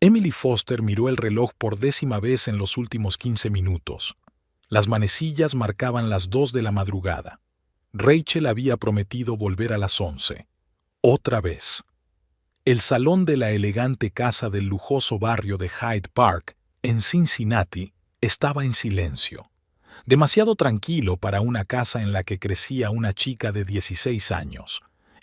Emily Foster miró el reloj por 10ª vez en los últimos 15 minutos. Las manecillas marcaban las 2 de la madrugada. Rachel había prometido volver a las 11. Otra vez. El salón de la elegante casa del lujoso barrio de Hyde Park, en Cincinnati, estaba en silencio. Demasiado tranquilo para una casa en la que crecía una chica de 16 años.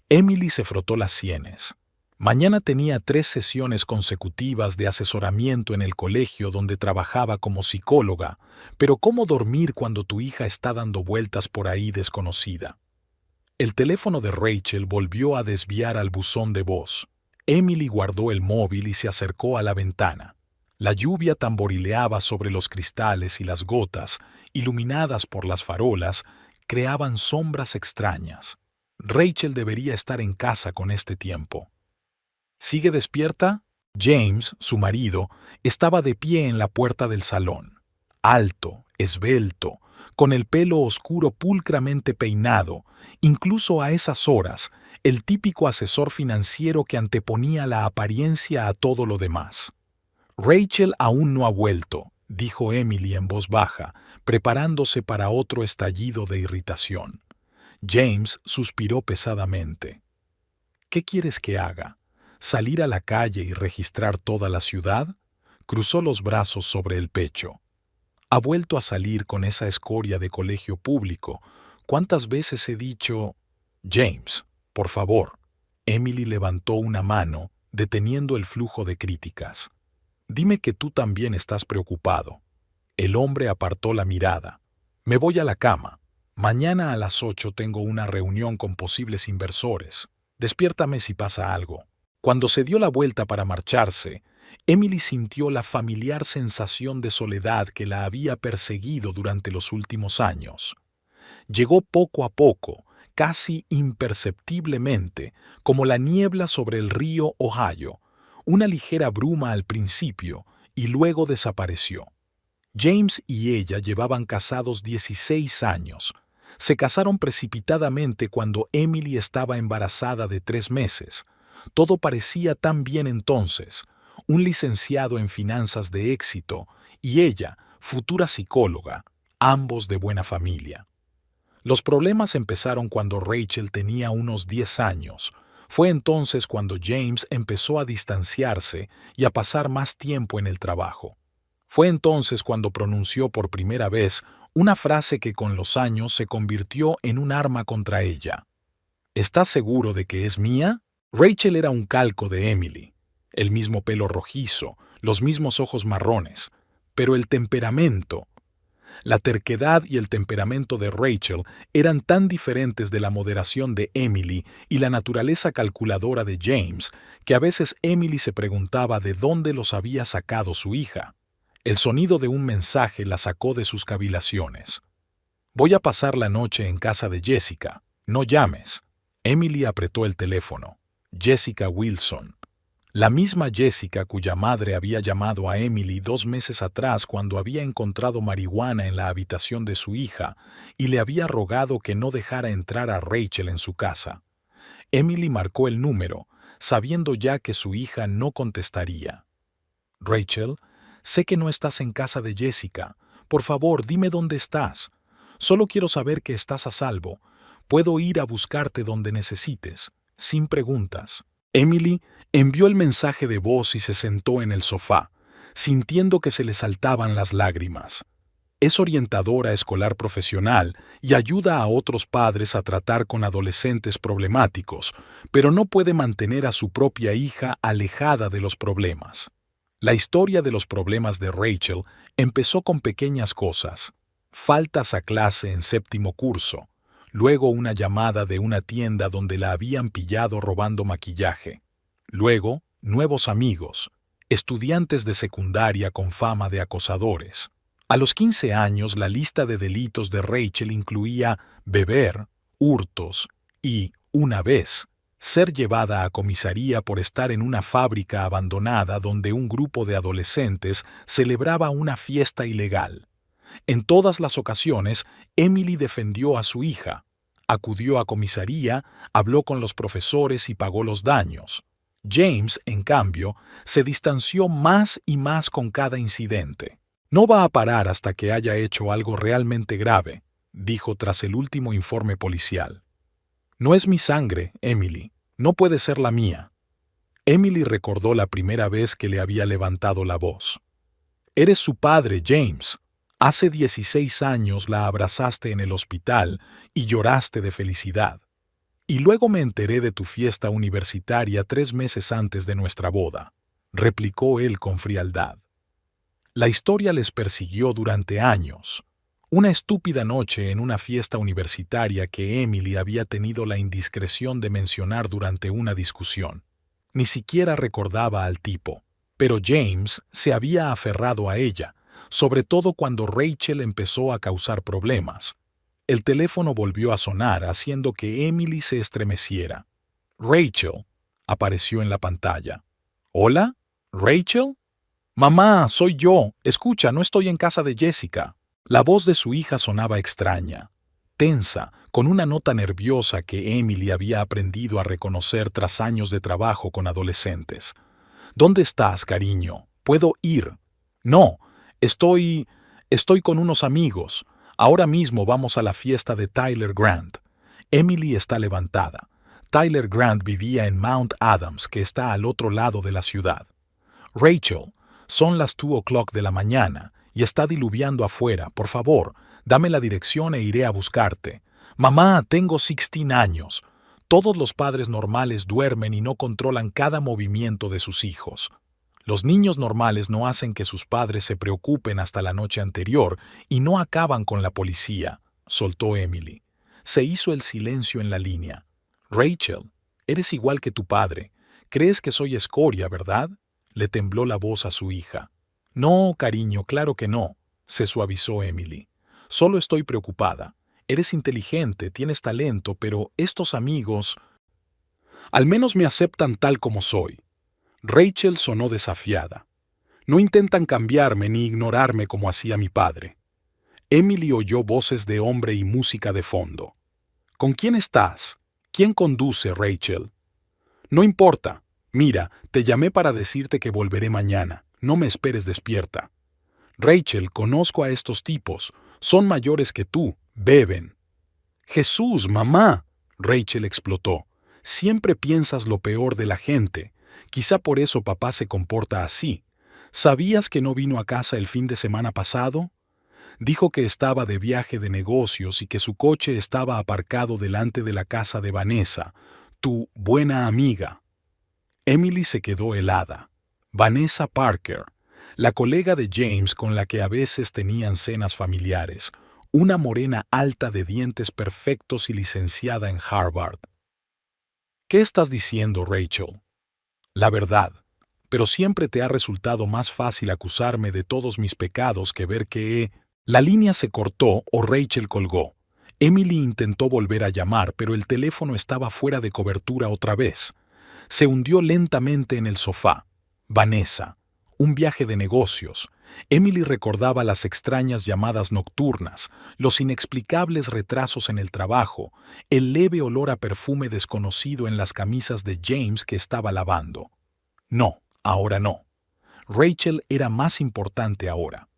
Emily se frotó las sienes. Mañana tenía 3 sesiones consecutivas de asesoramiento en el colegio donde trabajaba como psicóloga, pero ¿cómo dormir cuando tu hija está dando vueltas por ahí desconocida? El teléfono de Rachel volvió a desviar al buzón de voz. Emily guardó el móvil y se acercó a la ventana. La lluvia tamborileaba sobre los cristales y las gotas, iluminadas por las farolas, creaban sombras extrañas. Rachel debería estar en casa con este tiempo. ¿Sigue despierta? James, su marido, estaba de pie en la puerta del salón. Alto, esbelto, con el pelo oscuro pulcramente peinado, incluso a esas horas, el típico asesor financiero que anteponía la apariencia a todo lo demás. Rachel aún no ha vuelto, dijo Emily en voz baja, preparándose para otro estallido de irritación. James suspiró pesadamente. ¿Qué quieres que haga? ¿Salir a la calle y registrar toda la ciudad? Cruzó los brazos sobre el pecho. Ha vuelto a salir con esa escoria de colegio público. ¿Cuántas veces he dicho? James, por favor. Emily levantó una mano, deteniendo el flujo de críticas. Dime que tú también estás preocupado. El hombre apartó la mirada. Me voy a la cama. Mañana a las 8 tengo una reunión con posibles inversores. Despiértame si pasa algo. Cuando se dio la vuelta para marcharse, Emily sintió la familiar sensación de soledad que la había perseguido durante los últimos años. Llegó poco a poco, casi imperceptiblemente, como la niebla sobre el río Ohio, una ligera bruma al principio y luego desapareció. James y ella llevaban casados 16 años. Se casaron precipitadamente cuando Emily estaba embarazada de 3 meses. Todo parecía tan bien entonces. Un licenciado en finanzas de éxito y ella, futura psicóloga, ambos de buena familia. Los problemas empezaron cuando Rachel tenía unos 10 años. Fue entonces cuando James empezó a distanciarse y a pasar más tiempo en el trabajo. Fue entonces cuando pronunció por primera vez una frase que con los años se convirtió en un arma contra ella. ¿Estás seguro de que es mía? Rachel era un calco de Emily. El mismo pelo rojizo, los mismos ojos marrones. Pero el temperamento... La terquedad y el temperamento de Rachel eran tan diferentes de la moderación de Emily y la naturaleza calculadora de James que a veces Emily se preguntaba de dónde los había sacado su hija. El sonido de un mensaje la sacó de sus cavilaciones. Voy a pasar la noche en casa de Jessica. No llames. Emily apretó el teléfono. Jessica Wilson. La misma Jessica cuya madre había llamado a Emily 2 meses atrás cuando había encontrado marihuana en la habitación de su hija y le había rogado que no dejara entrar a Rachel en su casa. Emily marcó el número, sabiendo ya que su hija no contestaría. Rachel, sé que no estás en casa de Jessica. Por favor, dime dónde estás. Solo quiero saber que estás a salvo. Puedo ir a buscarte donde necesites, sin preguntas. Emily envió el mensaje de voz y se sentó en el sofá, sintiendo que se le saltaban las lágrimas. Es orientadora escolar profesional y ayuda a otros padres a tratar con adolescentes problemáticos, pero no puede mantener a su propia hija alejada de los problemas. La historia de los problemas de Rachel empezó con pequeñas cosas: faltas a clase en 7º curso, luego una llamada de una tienda donde la habían pillado robando maquillaje, luego nuevos amigos, estudiantes de secundaria con fama de acosadores. A los 15 años la lista de delitos de Rachel incluía beber, hurtos y, una vez, ser llevada a comisaría por estar en una fábrica abandonada donde un grupo de adolescentes celebraba una fiesta ilegal. En todas las ocasiones, Emily defendió a su hija. Acudió a comisaría, habló con los profesores y pagó los daños. James, en cambio, se distanció más y más con cada incidente. No va a parar hasta que haya hecho algo realmente grave, dijo tras el último informe policial. No es mi sangre, Emily. No puede ser la mía. Emily recordó la primera vez que le había levantado la voz. Eres su padre, James. Hace 16 años la abrazaste en el hospital y lloraste de felicidad. Y luego me enteré de tu fiesta universitaria 3 meses antes de nuestra boda, replicó él con frialdad. La historia les persiguió durante años. Una estúpida noche en una fiesta universitaria que Emily había tenido la indiscreción de mencionar durante una discusión. Ni siquiera recordaba al tipo, pero James se había aferrado a ella, sobre todo cuando Rachel empezó a causar problemas. El teléfono volvió a sonar, haciendo que Emily se estremeciera. Rachel apareció en la pantalla. ¿Hola? ¿Rachel? Mamá, soy yo. Escucha, no estoy en casa de Jessica. La voz de su hija sonaba extraña, tensa, con una nota nerviosa que Emily había aprendido a reconocer tras años de trabajo con adolescentes. ¿Dónde estás, cariño? ¿Puedo ir? No, estoy con unos amigos. Ahora mismo vamos a la fiesta de Tyler Grant. Emily está levantada. Tyler Grant vivía en Mount Adams, que está al otro lado de la ciudad. Rachel, son las 2 o'clock de la mañana y está diluviando afuera. Por favor, dame la dirección e iré a buscarte. Mamá, tengo 16 años. Todos los padres normales duermen y no controlan cada movimiento de sus hijos. Los niños normales no hacen que sus padres se preocupen hasta la noche anterior y no acaban con la policía, soltó Emily. Se hizo el silencio en la línea. Rachel, eres igual que tu padre. ¿Crees que soy escoria, verdad? Le tembló la voz a su hija. No, cariño, claro que no, se suavizó Emily. Solo estoy preocupada. Eres inteligente, tienes talento, pero estos amigos al menos me aceptan tal como soy. Rachel sonó desafiada. No intentan cambiarme ni ignorarme como hacía mi padre. Emily oyó voces de hombre y música de fondo. ¿Con quién estás? ¿Quién conduce, Rachel? No importa. Mira, te llamé para decirte que volveré mañana. No me esperes despierta. Rachel, conozco a estos tipos. Son mayores que tú. Beben. Jesús, mamá. Rachel explotó. Siempre piensas lo peor de la gente. Quizá por eso papá se comporta así. ¿Sabías que no vino a casa el fin de semana pasado? Dijo que estaba de viaje de negocios y que su coche estaba aparcado delante de la casa de Vanessa, tu buena amiga. Emily se quedó helada. Vanessa Parker, la colega de James con la que a veces tenían cenas familiares, una morena alta de dientes perfectos y licenciada en Harvard. ¿Qué estás diciendo, Rachel? La verdad, pero siempre te ha resultado más fácil acusarme de todos mis pecados que ver que he... La línea se cortó o Rachel colgó. Emily intentó volver a llamar, pero el teléfono estaba fuera de cobertura otra vez. Se hundió lentamente en el sofá. Vanessa. Un viaje de negocios. Emily recordaba las extrañas llamadas nocturnas, los inexplicables retrasos en el trabajo, el leve olor a perfume desconocido en las camisas de James que estaba lavando. No, ahora no. Rachel era más importante ahora.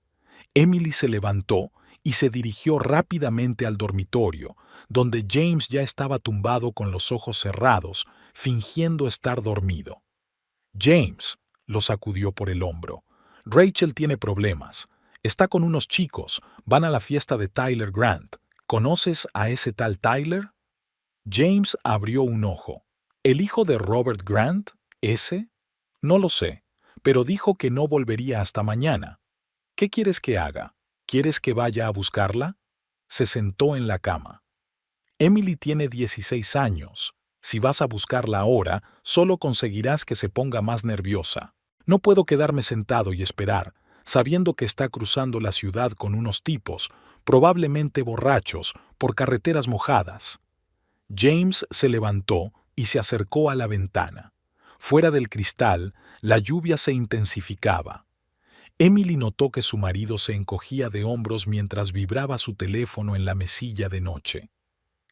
Emily se levantó y se dirigió rápidamente al dormitorio, donde James ya estaba tumbado con los ojos cerrados, fingiendo estar dormido. James lo sacudió por el hombro. Rachel tiene problemas. Está con unos chicos. Van a la fiesta de Tyler Grant. ¿Conoces a ese tal Tyler? James abrió un ojo. ¿El hijo de Robert Grant? ¿Ese? No lo sé, pero dijo que no volvería hasta mañana. ¿Qué quieres que haga? ¿Quieres que vaya a buscarla? Se sentó en la cama. Emily tiene 16 años. Si vas a buscarla ahora, solo conseguirás que se ponga más nerviosa. No puedo quedarme sentado y esperar, sabiendo que está cruzando la ciudad con unos tipos, probablemente borrachos, por carreteras mojadas. James se levantó y se acercó a la ventana. Fuera del cristal, la lluvia se intensificaba. Emily notó que su marido se encogía de hombros mientras vibraba su teléfono en la mesilla de noche.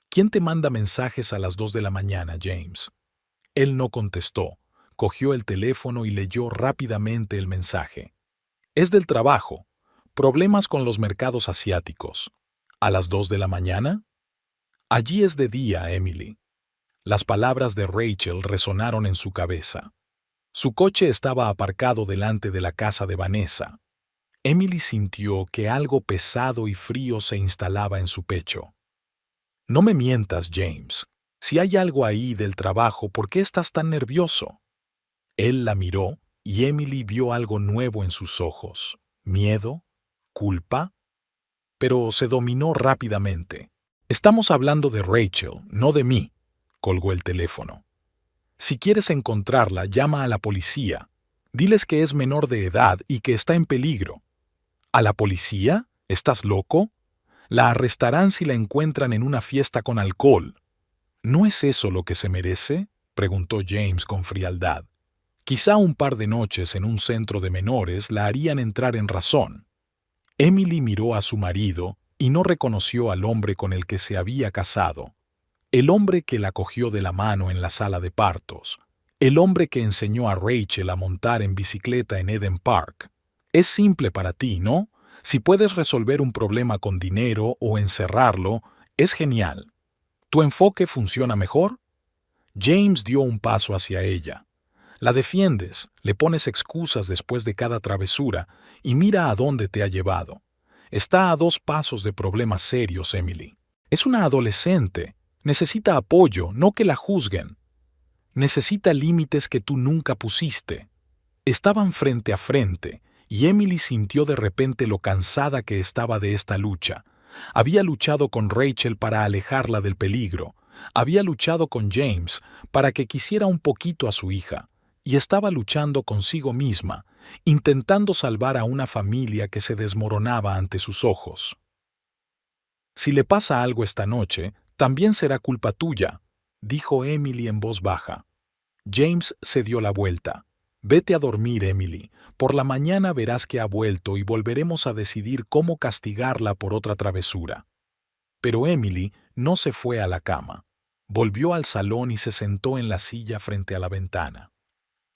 ¿Quién te manda mensajes a las 2 de la mañana, James? Él no contestó. cogió el teléfono y leyó rápidamente el mensaje. Es del trabajo. Problemas con los mercados asiáticos. ¿A las 2 de la mañana? Allí es de día, Emily. Las palabras de Rachel resonaron en su cabeza. Su coche estaba aparcado delante de la casa de Vanessa. Emily sintió que algo pesado y frío se instalaba en su pecho. No me mientas, James. Si hay algo ahí del trabajo, ¿por qué estás tan nervioso? Él la miró y Emily vio algo nuevo en sus ojos. ¿Miedo? ¿Culpa? Pero se dominó rápidamente. Estamos hablando de Rachel, no de mí, colgó el teléfono. Si quieres encontrarla, llama a la policía. Diles que es menor de edad y que está en peligro. ¿A la policía? ¿Estás loco? La arrestarán si la encuentran en una fiesta con alcohol. ¿No es eso lo que se merece?, preguntó James con frialdad. Quizá un par de noches en un centro de menores la harían entrar en razón. Emily miró a su marido y no reconoció al hombre con el que se había casado. El hombre que la cogió de la mano en la sala de partos. El hombre que enseñó a Rachel a montar en bicicleta en Eden Park. Es simple para ti, ¿no? Si puedes resolver un problema con dinero o encerrarlo, es genial. ¿Tu enfoque funciona mejor? James dio un paso hacia ella. La defiendes, le pones excusas después de cada travesura y mira a dónde te ha llevado. Está a 2 pasos de problemas serios, Emily. Es una adolescente. Necesita apoyo, no que la juzguen. Necesita límites que tú nunca pusiste. Estaban frente a frente y Emily sintió de repente lo cansada que estaba de esta lucha. Había luchado con Rachel para alejarla del peligro. Había luchado con James para que quisiera un poquito a su hija. Y estaba luchando consigo misma, intentando salvar a una familia que se desmoronaba ante sus ojos. Si le pasa algo esta noche, también será culpa tuya, dijo Emily en voz baja. James se dio la vuelta. Vete a dormir, Emily. Por la mañana verás que ha vuelto y volveremos a decidir cómo castigarla por otra travesura. Pero Emily no se fue a la cama. Volvió al salón y se sentó en la silla frente a la ventana.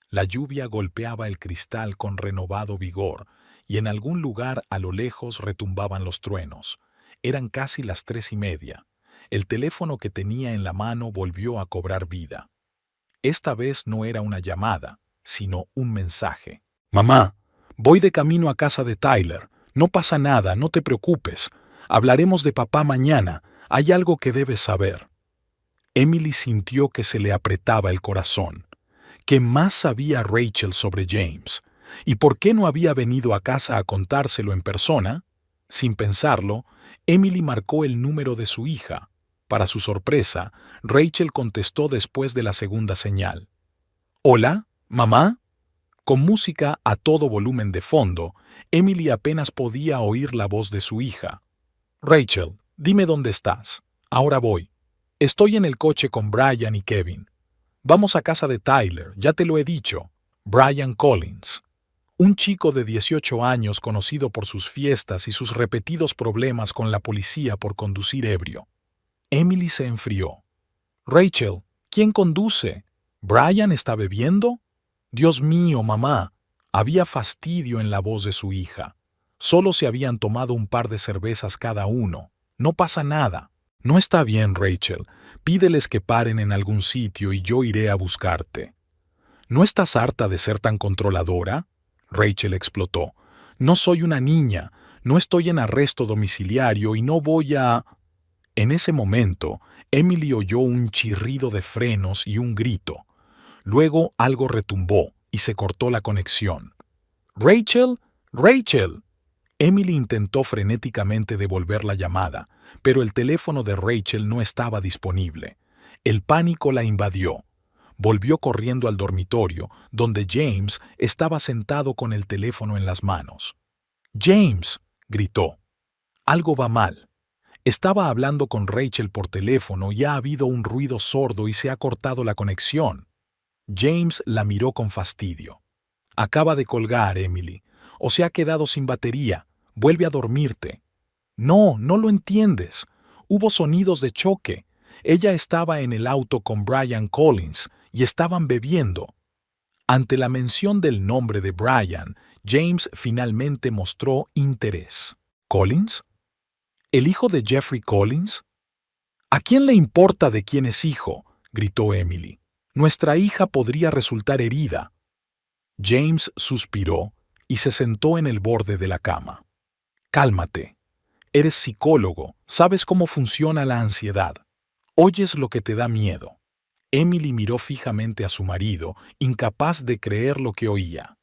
La lluvia golpeaba el cristal con renovado vigor, y en algún lugar a lo lejos retumbaban los truenos. Eran casi las 3:30. El teléfono que tenía en la mano volvió a cobrar vida. Esta vez no era una llamada, sino un mensaje. «Mamá, voy de camino a casa de Tyler. No pasa nada, no te preocupes. Hablaremos de papá mañana. Hay algo que debes saber». Emily sintió que se le apretaba el corazón. ¿Qué más sabía Rachel sobre James? ¿Y por qué no había venido a casa a contárselo en persona? Sin pensarlo, Emily marcó el número de su hija. Para su sorpresa, Rachel contestó después de la segunda señal. «¿Hola, mamá?» Con música a todo volumen de fondo, Emily apenas podía oír la voz de su hija. «Rachel, dime dónde estás. Ahora voy. Estoy en el coche con Brian y Kevin. Vamos a casa de Tyler, ya te lo he dicho. Brian Collins. Un chico de 18 años conocido por sus fiestas y sus repetidos problemas con la policía por conducir ebrio». Emily se enfrió. «Rachel, ¿quién conduce? ¿Brian está bebiendo?» «Dios mío, mamá». Había fastidio en la voz de su hija. Solo se habían tomado un par de cervezas cada uno. No pasa nada. «No está bien, Rachel. Pídeles que paren en algún sitio y yo iré a buscarte». «¿No estás harta de ser tan controladora?», Rachel explotó. «No soy una niña. No estoy en arresto domiciliario y no voy a...» En ese momento, Emily oyó un chirrido de frenos y un grito. Luego algo retumbó y se cortó la conexión. «¡Rachel! ¡Rachel!». Emily intentó frenéticamente devolver la llamada, pero el teléfono de Rachel no estaba disponible. El pánico la invadió. Volvió corriendo al dormitorio, donde James estaba sentado con el teléfono en las manos. «¡James!», gritó. «Algo va mal». Estaba hablando con Rachel por teléfono y ha habido un ruido sordo y se ha cortado la conexión. James la miró con fastidio. «Acaba de colgar, Emily. O se ha quedado sin batería. Vuelve a dormirte». «No, no lo entiendes. Hubo sonidos de choque. Ella estaba en el auto con Brian Collins y estaban bebiendo». Ante la mención del nombre de Brian, James finalmente mostró interés. ¿Collins? ¿El hijo de Jeffrey Collins? ¿A quién le importa de quién es hijo?, gritó Emily. Nuestra hija podría resultar herida. James suspiró y se sentó en el borde de la cama. Cálmate. Eres psicólogo, sabes cómo funciona la ansiedad. Oyes lo que te da miedo. Emily miró fijamente a su marido, incapaz de creer lo que oía.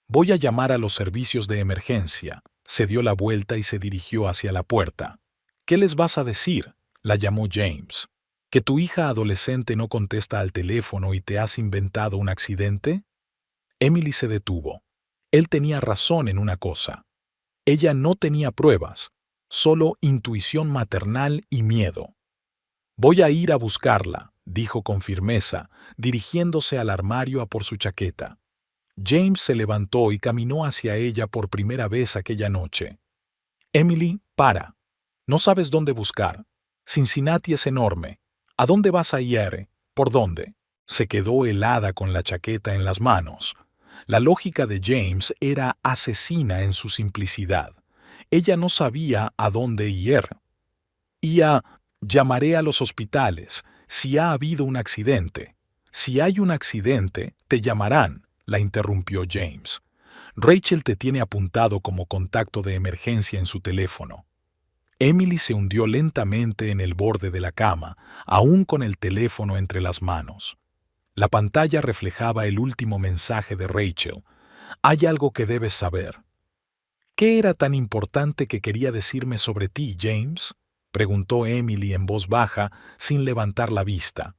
Voy a llamar a los servicios de emergencia. Se dio la vuelta y se dirigió hacia la puerta. ¿Qué les vas a decir?, la llamó James. ¿Que tu hija adolescente no contesta al teléfono y te has inventado un accidente? Emily se detuvo. Él tenía razón en una cosa. Ella no tenía pruebas, solo intuición maternal y miedo. Voy a ir a buscarla, dijo con firmeza, dirigiéndose al armario a por su chaqueta. James se levantó y caminó hacia ella por primera vez aquella noche. Emily, para. No sabes dónde buscar. Cincinnati es enorme. ¿A dónde vas a ir? ¿Por dónde? Se quedó helada con la chaqueta en las manos. La lógica de James era asesina en su simplicidad. Ella no sabía a dónde ir. Llamaré a los hospitales si ha habido un accidente. Si hay un accidente, te llamarán, la interrumpió James. Rachel te tiene apuntado como contacto de emergencia en su teléfono. Emily se hundió lentamente en el borde de la cama, aún con el teléfono entre las manos. La pantalla reflejaba el último mensaje de Rachel. Hay algo que debes saber. ¿Qué era tan importante que quería decirme sobre ti, James?, preguntó Emily en voz baja, sin levantar la vista.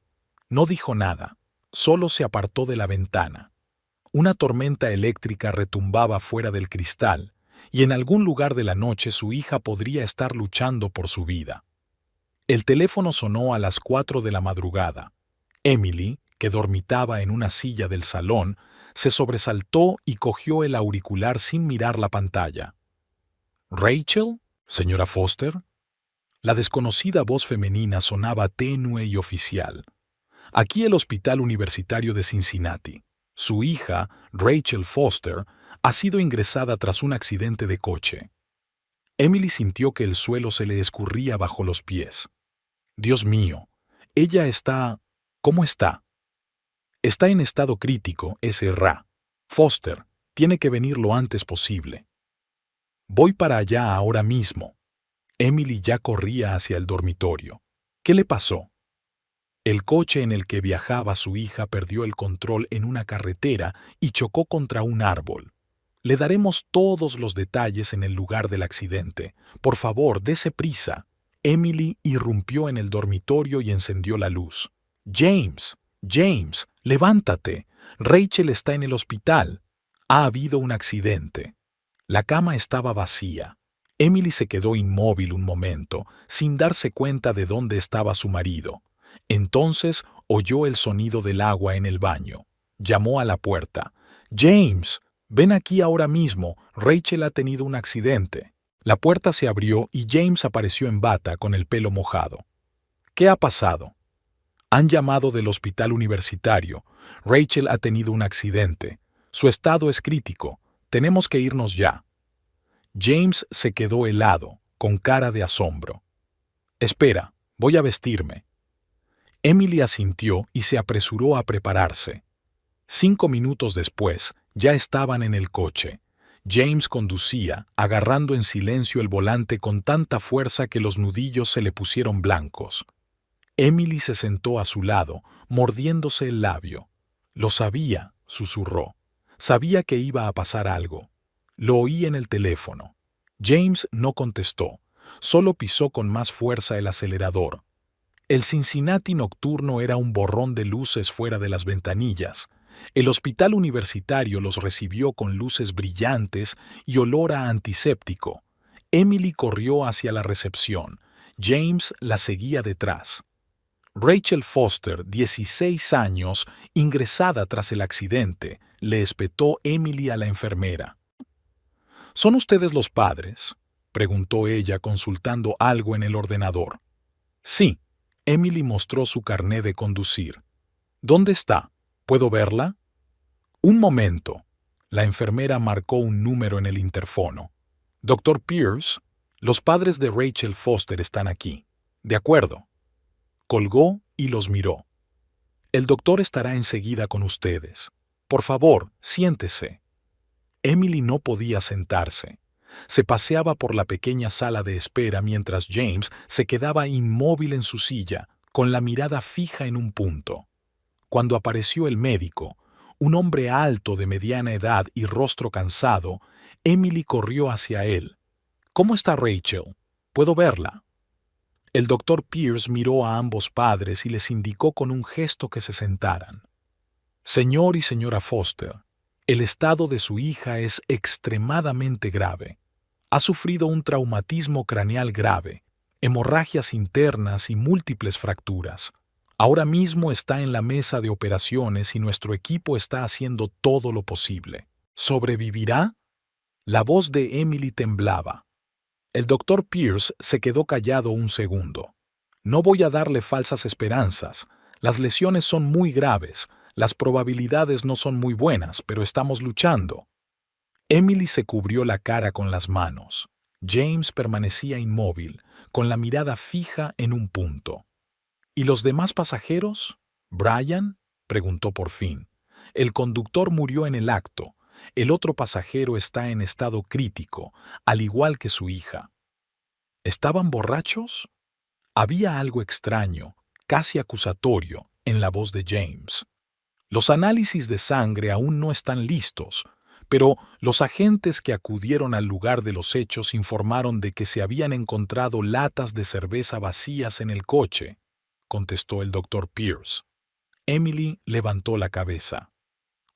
No dijo nada, solo se apartó de la ventana. Una tormenta eléctrica retumbaba fuera del cristal, y en algún lugar de la noche su hija podría estar luchando por su vida. El teléfono sonó a las 4 de la madrugada. Emily, que dormitaba en una silla del salón, se sobresaltó y cogió el auricular sin mirar la pantalla. ¿Rachel? ¿Señora Foster? La desconocida voz femenina sonaba tenue y oficial. Aquí el Hospital Universitario de Cincinnati. Su hija, Rachel Foster, ha sido ingresada tras un accidente de coche. Emily sintió que el suelo se le escurría bajo los pies. Dios mío, ella está... ¿Cómo está? Está en estado crítico, S.R.A. Foster, tiene que venir lo antes posible. Voy para allá ahora mismo. Emily ya corría hacia el dormitorio. ¿Qué le pasó? El coche en el que viajaba su hija perdió el control en una carretera y chocó contra un árbol. Le daremos todos los detalles en el lugar del accidente. Por favor, dése prisa. Emily irrumpió en el dormitorio y encendió la luz. James, James, levántate. Rachel está en el hospital. Ha habido un accidente. La cama estaba vacía. Emily se quedó inmóvil un momento, sin darse cuenta de dónde estaba su marido. Entonces oyó el sonido del agua en el baño. Llamó a la puerta. «James, ven aquí ahora mismo. Rachel ha tenido un accidente». La puerta se abrió y James apareció en bata con el pelo mojado. «¿Qué ha pasado?» «Han llamado del hospital universitario. Rachel ha tenido un accidente. Su estado es crítico. Tenemos que irnos ya». James se quedó helado, con cara de asombro. «Espera, voy a vestirme». Emily asintió y se apresuró a prepararse. 5 minutos después, ya estaban en el coche. James conducía, agarrando en silencio el volante con tanta fuerza que los nudillos se le pusieron blancos. Emily se sentó a su lado, mordiéndose el labio. Lo sabía, susurró. Sabía que iba a pasar algo. Lo oí en el teléfono. James no contestó, solo pisó con más fuerza el acelerador. El Cincinnati nocturno era un borrón de luces fuera de las ventanillas. El hospital universitario los recibió con luces brillantes y olor a antiséptico. Emily corrió hacia la recepción. James la seguía detrás. Rachel Foster, 16 años, ingresada tras el accidente, le espetó Emily a la enfermera. ¿Son ustedes los padres?, preguntó ella consultando algo en el ordenador. Sí. Emily mostró su carné de conducir. ¿Dónde está? ¿Puedo verla? Un momento. La enfermera marcó un número en el interfono. Doctor Pierce, los padres de Rachel Foster están aquí. De acuerdo. Colgó y los miró. El doctor estará enseguida con ustedes. Por favor, siéntese. Emily no podía sentarse. Se paseaba por la pequeña sala de espera mientras James se quedaba inmóvil en su silla, con la mirada fija en un punto. Cuando apareció el médico, un hombre alto de mediana edad y rostro cansado, Emily corrió hacia él. ¿Cómo está Rachel? ¿Puedo verla? El doctor Pierce miró a ambos padres y les indicó con un gesto que se sentaran. Señor y señora Foster, el estado de su hija es extremadamente grave. Ha sufrido un traumatismo craneal grave, hemorragias internas y múltiples fracturas. Ahora mismo está en la mesa de operaciones y nuestro equipo está haciendo todo lo posible. ¿Sobrevivirá? La voz de Emily temblaba. El doctor Pierce se quedó callado un segundo. No voy a darle falsas esperanzas. Las lesiones son muy graves. Las probabilidades no son muy buenas, pero estamos luchando. Emily se cubrió la cara con las manos. James permanecía inmóvil, con la mirada fija en un punto. ¿Y los demás pasajeros? ¿Brian? Preguntó por fin. El conductor murió en el acto. El otro pasajero está en estado crítico, al igual que su hija. ¿Estaban borrachos? Había algo extraño, casi acusatorio, en la voz de James. Los análisis de sangre aún no están listos, pero los agentes que acudieron al lugar de los hechos informaron de que se habían encontrado latas de cerveza vacías en el coche, contestó el doctor Pierce. Emily levantó la cabeza.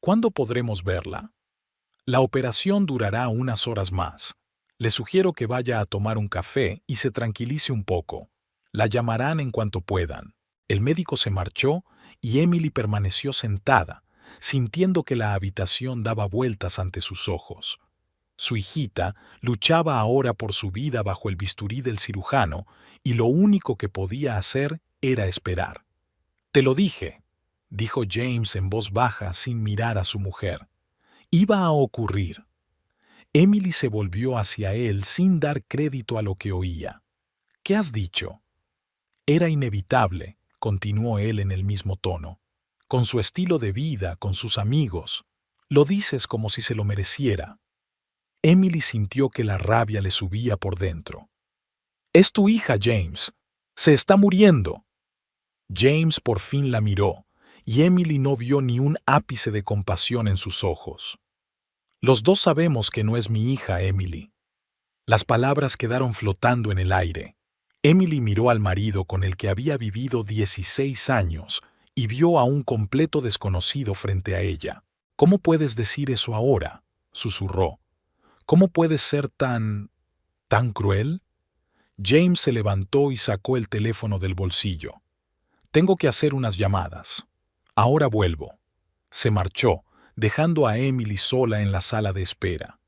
¿Cuándo podremos verla? La operación durará unas horas más. Le sugiero que vaya a tomar un café y se tranquilice un poco. La llamarán en cuanto puedan. El médico se marchó y Emily permaneció sentada, sintiendo que la habitación daba vueltas ante sus ojos. Su hijita luchaba ahora por su vida bajo el bisturí del cirujano y lo único que podía hacer era esperar. «Te lo dije», dijo James en voz baja sin mirar a su mujer. Iba a ocurrir. Emily se volvió hacia él sin dar crédito a lo que oía. «¿Qué has dicho?» Era inevitable, continuó él en el mismo tono. Con su estilo de vida, con sus amigos. Lo dices como si se lo mereciera. Emily sintió que la rabia le subía por dentro. «Es tu hija, James. Se está muriendo». James por fin la miró, y Emily no vio ni un ápice de compasión en sus ojos. «Los dos sabemos que no es mi hija, Emily». Las palabras quedaron flotando en el aire. Emily miró al marido con el que había vivido 16 años y vio a un completo desconocido frente a ella. «¿Cómo puedes decir eso ahora?», susurró. «¿Cómo puedes ser tan cruel?» James se levantó y sacó el teléfono del bolsillo. «Tengo que hacer unas llamadas. Ahora vuelvo». Se marchó, dejando a Emily sola en la sala de espera.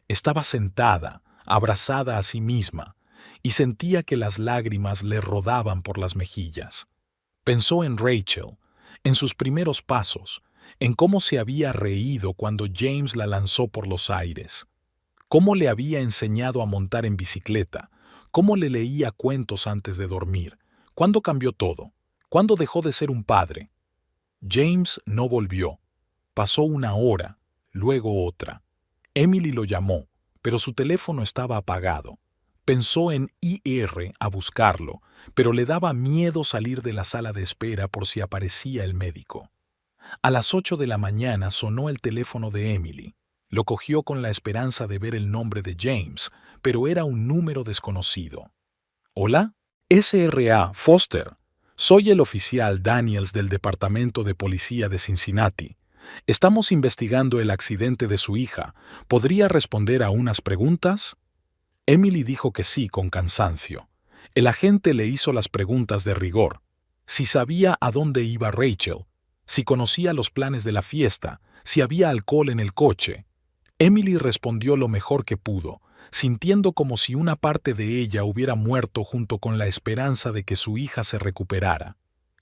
Estaba sentada, abrazada a sí misma, y sentía que las lágrimas le rodaban por las mejillas. Pensó en Rachel, en sus primeros pasos, en cómo se había reído cuando James la lanzó por los aires, cómo le había enseñado a montar en bicicleta, cómo le leía cuentos antes de dormir. ¿Cuándo cambió todo? ¿Cuándo dejó de ser un padre? James no volvió. Pasó una hora, luego otra. Emily lo llamó, pero su teléfono estaba apagado. Pensó en ir a buscarlo, pero le daba miedo salir de la sala de espera por si aparecía el médico. A las 8 de la mañana sonó el teléfono de Emily. Lo cogió con la esperanza de ver el nombre de James, pero era un número desconocido. «¿Hola? SRA, Foster. Soy el oficial Daniels del Departamento de Policía de Cincinnati. Estamos investigando el accidente de su hija. ¿Podría responder a unas preguntas?» Emily dijo que sí con cansancio. El agente le hizo las preguntas de rigor. Si sabía a dónde iba Rachel, si conocía los planes de la fiesta, si había alcohol en el coche. Emily respondió lo mejor que pudo, sintiendo como si una parte de ella hubiera muerto junto con la esperanza de que su hija se recuperara.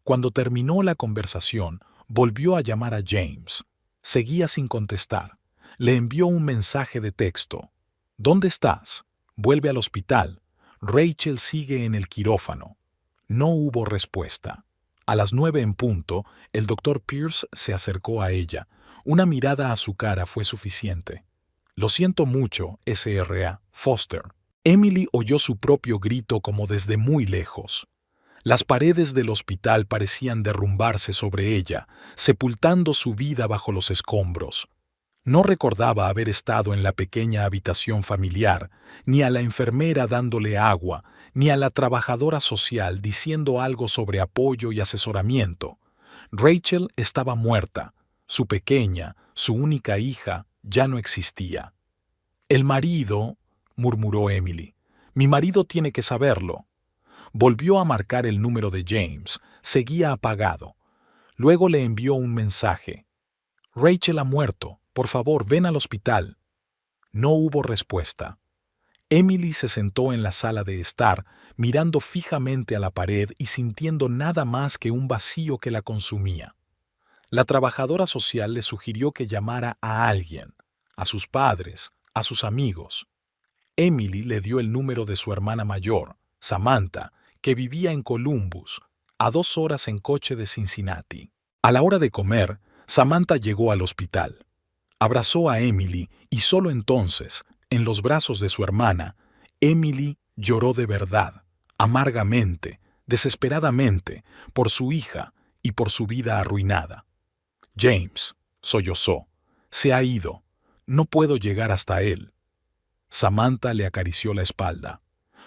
Cuando terminó la conversación, volvió a llamar a James. Seguía sin contestar. Le envió un mensaje de texto. ¿Dónde estás? Vuelve al hospital. Rachel sigue en el quirófano. No hubo respuesta. A las 9 en punto, el doctor Pierce se acercó a ella. Una mirada a su cara fue suficiente. Lo siento mucho, Sra. Foster. Emily oyó su propio grito como desde muy lejos. Las paredes del hospital parecían derrumbarse sobre ella, sepultando su vida bajo los escombros. No recordaba haber estado en la pequeña habitación familiar, ni a la enfermera dándole agua, ni a la trabajadora social diciendo algo sobre apoyo y asesoramiento. Rachel estaba muerta. Su pequeña, su única hija, ya no existía. «El marido», murmuró Emily. «Mi marido tiene que saberlo». Volvió a marcar el número de James. Seguía apagado. Luego le envió un mensaje. «Rachel ha muerto. Por favor, ven al hospital». No hubo respuesta. Emily se sentó en la sala de estar, mirando fijamente a la pared y sintiendo nada más que un vacío que la consumía. La trabajadora social le sugirió que llamara a alguien, a sus padres, a sus amigos. Emily le dio el número de su hermana mayor, Samantha, que vivía en Columbus, a 2 horas en coche de Cincinnati. A la hora de comer, Samantha llegó al hospital. Abrazó a Emily y solo entonces, en los brazos de su hermana, Emily lloró de verdad, amargamente, desesperadamente, por su hija y por su vida arruinada. «James», sollozó, «se ha ido. No puedo llegar hasta él». Samantha le acarició la espalda.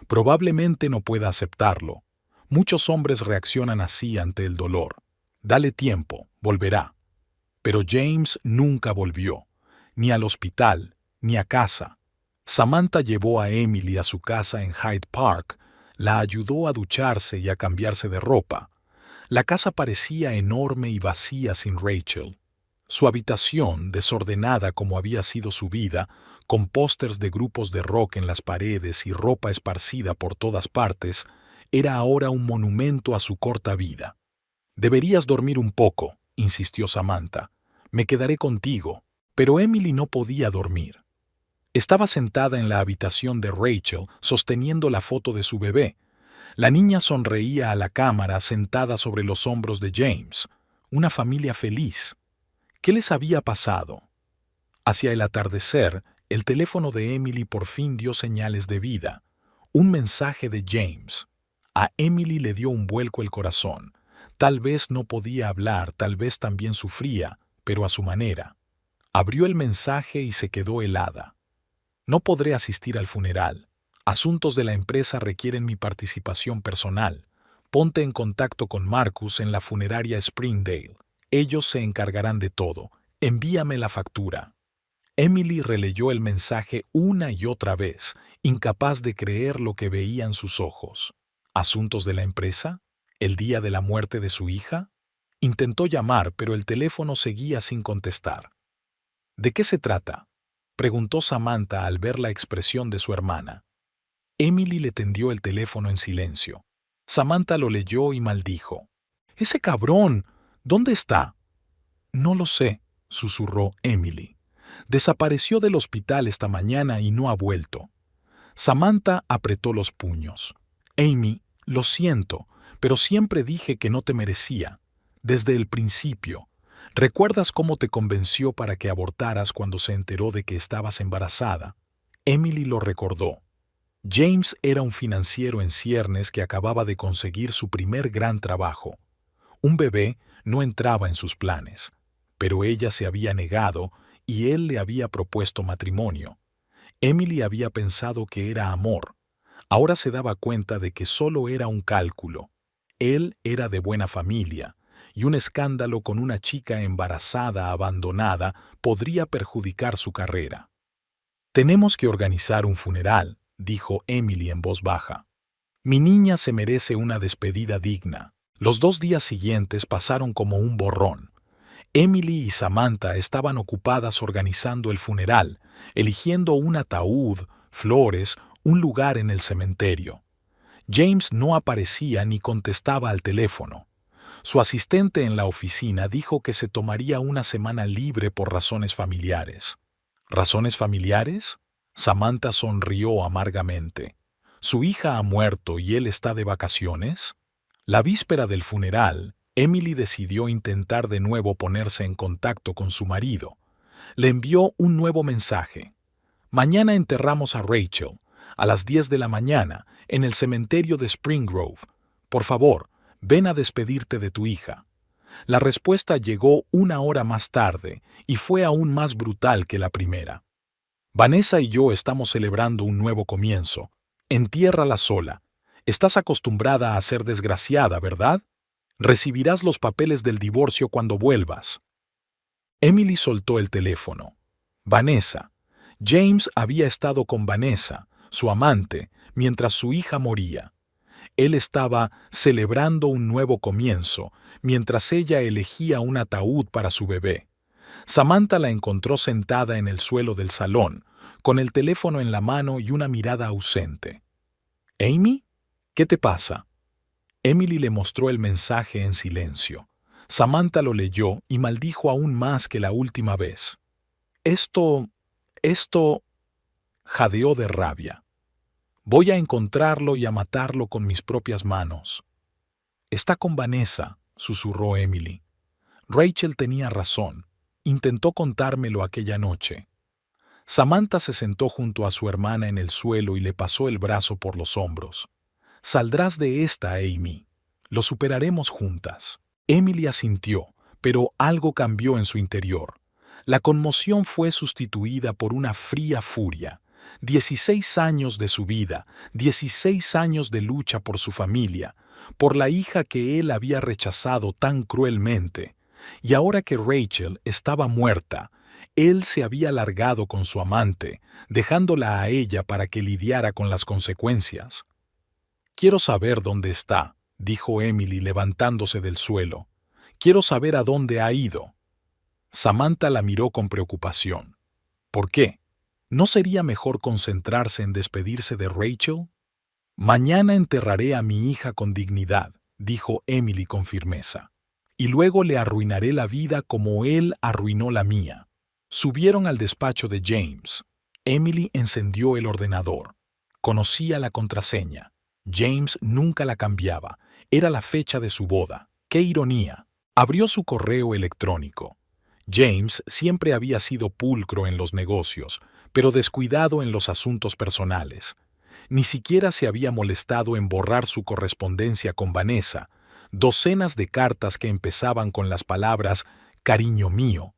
«Probablemente no pueda aceptarlo. Muchos hombres reaccionan así ante el dolor. Dale tiempo, volverá». Pero James nunca volvió, ni al hospital, ni a casa. Samantha llevó a Emily a su casa en Hyde Park, la ayudó a ducharse y a cambiarse de ropa. La casa parecía enorme y vacía sin Rachel. Su habitación, desordenada como había sido su vida, con pósters de grupos de rock en las paredes y ropa esparcida por todas partes, era ahora un monumento a su corta vida. «Deberías dormir un poco», insistió Samantha. «Me quedaré contigo». Pero Emily no podía dormir. Estaba sentada en la habitación de Rachel, sosteniendo la foto de su bebé. La niña sonreía a la cámara sentada sobre los hombros de James. Una familia feliz. ¿Qué les había pasado? Hacia el atardecer, el teléfono de Emily por fin dio señales de vida. Un mensaje de James. A Emily le dio un vuelco el corazón. Tal vez no podía hablar, tal vez también sufría, pero a su manera. Abrió el mensaje y se quedó helada. «No podré asistir al funeral. Asuntos de la empresa requieren mi participación personal. Ponte en contacto con Marcus en la funeraria Springdale. Ellos se encargarán de todo. Envíame la factura». Emily releyó el mensaje una y otra vez, incapaz de creer lo que veía en sus ojos. ¿Asuntos de la empresa? ¿El día de la muerte de su hija? Intentó llamar, pero el teléfono seguía sin contestar. «¿De qué se trata?», preguntó Samantha al ver la expresión de su hermana. Emily le tendió el teléfono en silencio. Samantha lo leyó y maldijo. «¡Ese cabrón! ¿Dónde está?» «No lo sé», susurró Emily. «Desapareció del hospital esta mañana y no ha vuelto». Samantha apretó los puños. «Amy, lo siento, pero siempre dije que no te merecía. Desde el principio. ¿Recuerdas cómo te convenció para que abortaras cuando se enteró de que estabas embarazada?» Emily lo recordó. James era un financiero en ciernes que acababa de conseguir su primer gran trabajo. Un bebé no entraba en sus planes, pero ella se había negado y él le había propuesto matrimonio. Emily había pensado que era amor. Ahora se daba cuenta de que solo era un cálculo. Él era de buena familia, y un escándalo con una chica embarazada abandonada podría perjudicar su carrera. «Tenemos que organizar un funeral», dijo Emily en voz baja. «Mi niña se merece una despedida digna». Los 2 días siguientes pasaron como un borrón. Emily y Samantha estaban ocupadas organizando el funeral, eligiendo un ataúd, flores, un lugar en el cementerio. James no aparecía ni contestaba al teléfono. Su asistente en la oficina dijo que se tomaría una semana libre por razones familiares. ¿Razones familiares? Samantha sonrió amargamente. ¿Su hija ha muerto y él está de vacaciones? La víspera del funeral, Emily decidió intentar de nuevo ponerse en contacto con su marido. Le envió un nuevo mensaje. Mañana enterramos a Rachel, a las 10 de la mañana, en el cementerio de Spring Grove. Por favor, ven a despedirte de tu hija. La respuesta llegó una hora más tarde y fue aún más brutal que la primera. Vanessa y yo estamos celebrando un nuevo comienzo. Entiérrala sola. Estás acostumbrada a ser desgraciada, ¿verdad? Recibirás los papeles del divorcio cuando vuelvas. Emily soltó el teléfono. Vanessa. James había estado con Vanessa, su amante, mientras su hija moría. Él estaba celebrando un nuevo comienzo, mientras ella elegía un ataúd para su bebé. Samantha la encontró sentada en el suelo del salón, con el teléfono en la mano y una mirada ausente. «¿Amy? ¿Qué te pasa?» Emily le mostró el mensaje en silencio. Samantha lo leyó y maldijo aún más que la última vez. Esto... jadeó de rabia. Voy a encontrarlo y a matarlo con mis propias manos. Está con Vanessa, susurró Emily. Rachel tenía razón. Intentó contármelo aquella noche. Samantha se sentó junto a su hermana en el suelo y le pasó el brazo por los hombros. Saldrás de esta, Amy. Lo superaremos juntas. Emily asintió, pero algo cambió en su interior. La conmoción fue sustituida por una fría furia. 16 años de su vida, 16 años de lucha por su familia, por la hija que él había rechazado tan cruelmente. Y ahora que Rachel estaba muerta, él se había largado con su amante, dejándola a ella para que lidiara con las consecuencias. «Quiero saber dónde está», dijo Emily levantándose del suelo. «Quiero saber a dónde ha ido». Samantha la miró con preocupación. «¿Por qué? ¿No sería mejor concentrarse en despedirse de Rachel?» «Mañana enterraré a mi hija con dignidad», dijo Emily con firmeza. «Y luego le arruinaré la vida como él arruinó la mía». Subieron al despacho de James. Emily encendió el ordenador. Conocía la contraseña. James nunca la cambiaba. Era la fecha de su boda. ¡Qué ironía! Abrió su correo electrónico. James siempre había sido pulcro en los negocios, pero descuidado en los asuntos personales. Ni siquiera se había molestado en borrar su correspondencia con Vanessa, docenas de cartas que empezaban con las palabras «Cariño mío»,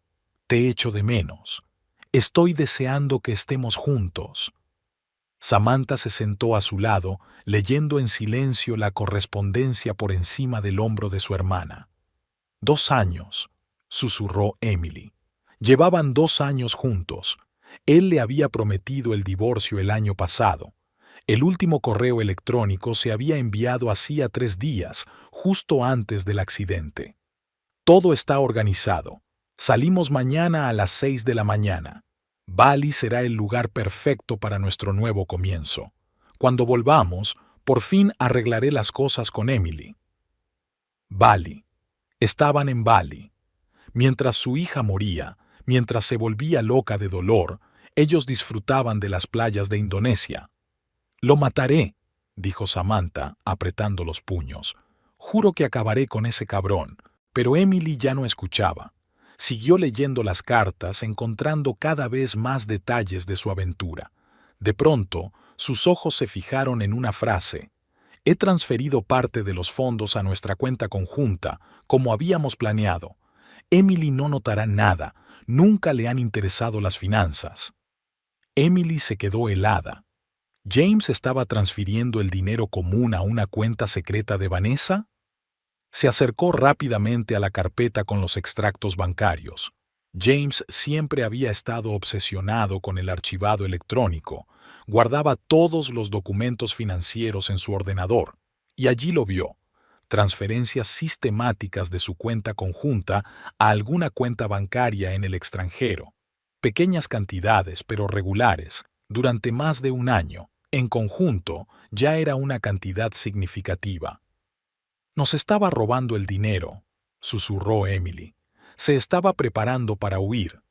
«Te echo de menos», «Estoy deseando que estemos juntos». Samantha se sentó a su lado, leyendo en silencio la correspondencia por encima del hombro de su hermana. 2 años, susurró Emily. Llevaban 2 años juntos. Él le había prometido el divorcio el año pasado. El último correo electrónico se había enviado hacía 3 días, justo antes del accidente. Todo está organizado. Salimos mañana a las 6 de la mañana. Bali será el lugar perfecto para nuestro nuevo comienzo. Cuando volvamos, por fin arreglaré las cosas con Emily. Bali. Estaban en Bali. Mientras su hija moría, mientras se volvía loca de dolor, ellos disfrutaban de las playas de Indonesia. «Lo mataré», dijo Samantha, apretando los puños. «Juro que acabaré con ese cabrón». Pero Emily ya no escuchaba. Siguió leyendo las cartas, encontrando cada vez más detalles de su aventura. De pronto, sus ojos se fijaron en una frase. «He transferido parte de los fondos a nuestra cuenta conjunta, como habíamos planeado. Emily no notará nada, nunca le han interesado las finanzas». Emily se quedó helada. ¿James estaba transfiriendo el dinero común a una cuenta secreta de Vanessa? Se acercó rápidamente a la carpeta con los extractos bancarios. James siempre había estado obsesionado con el archivado electrónico. Guardaba todos los documentos financieros en su ordenador. Y allí lo vio. Transferencias sistemáticas de su cuenta conjunta a alguna cuenta bancaria en el extranjero. Pequeñas cantidades, pero regulares, durante más de 1 año. En conjunto, ya era una cantidad significativa. Nos estaba robando el dinero, susurró Emily. Se estaba preparando para huir.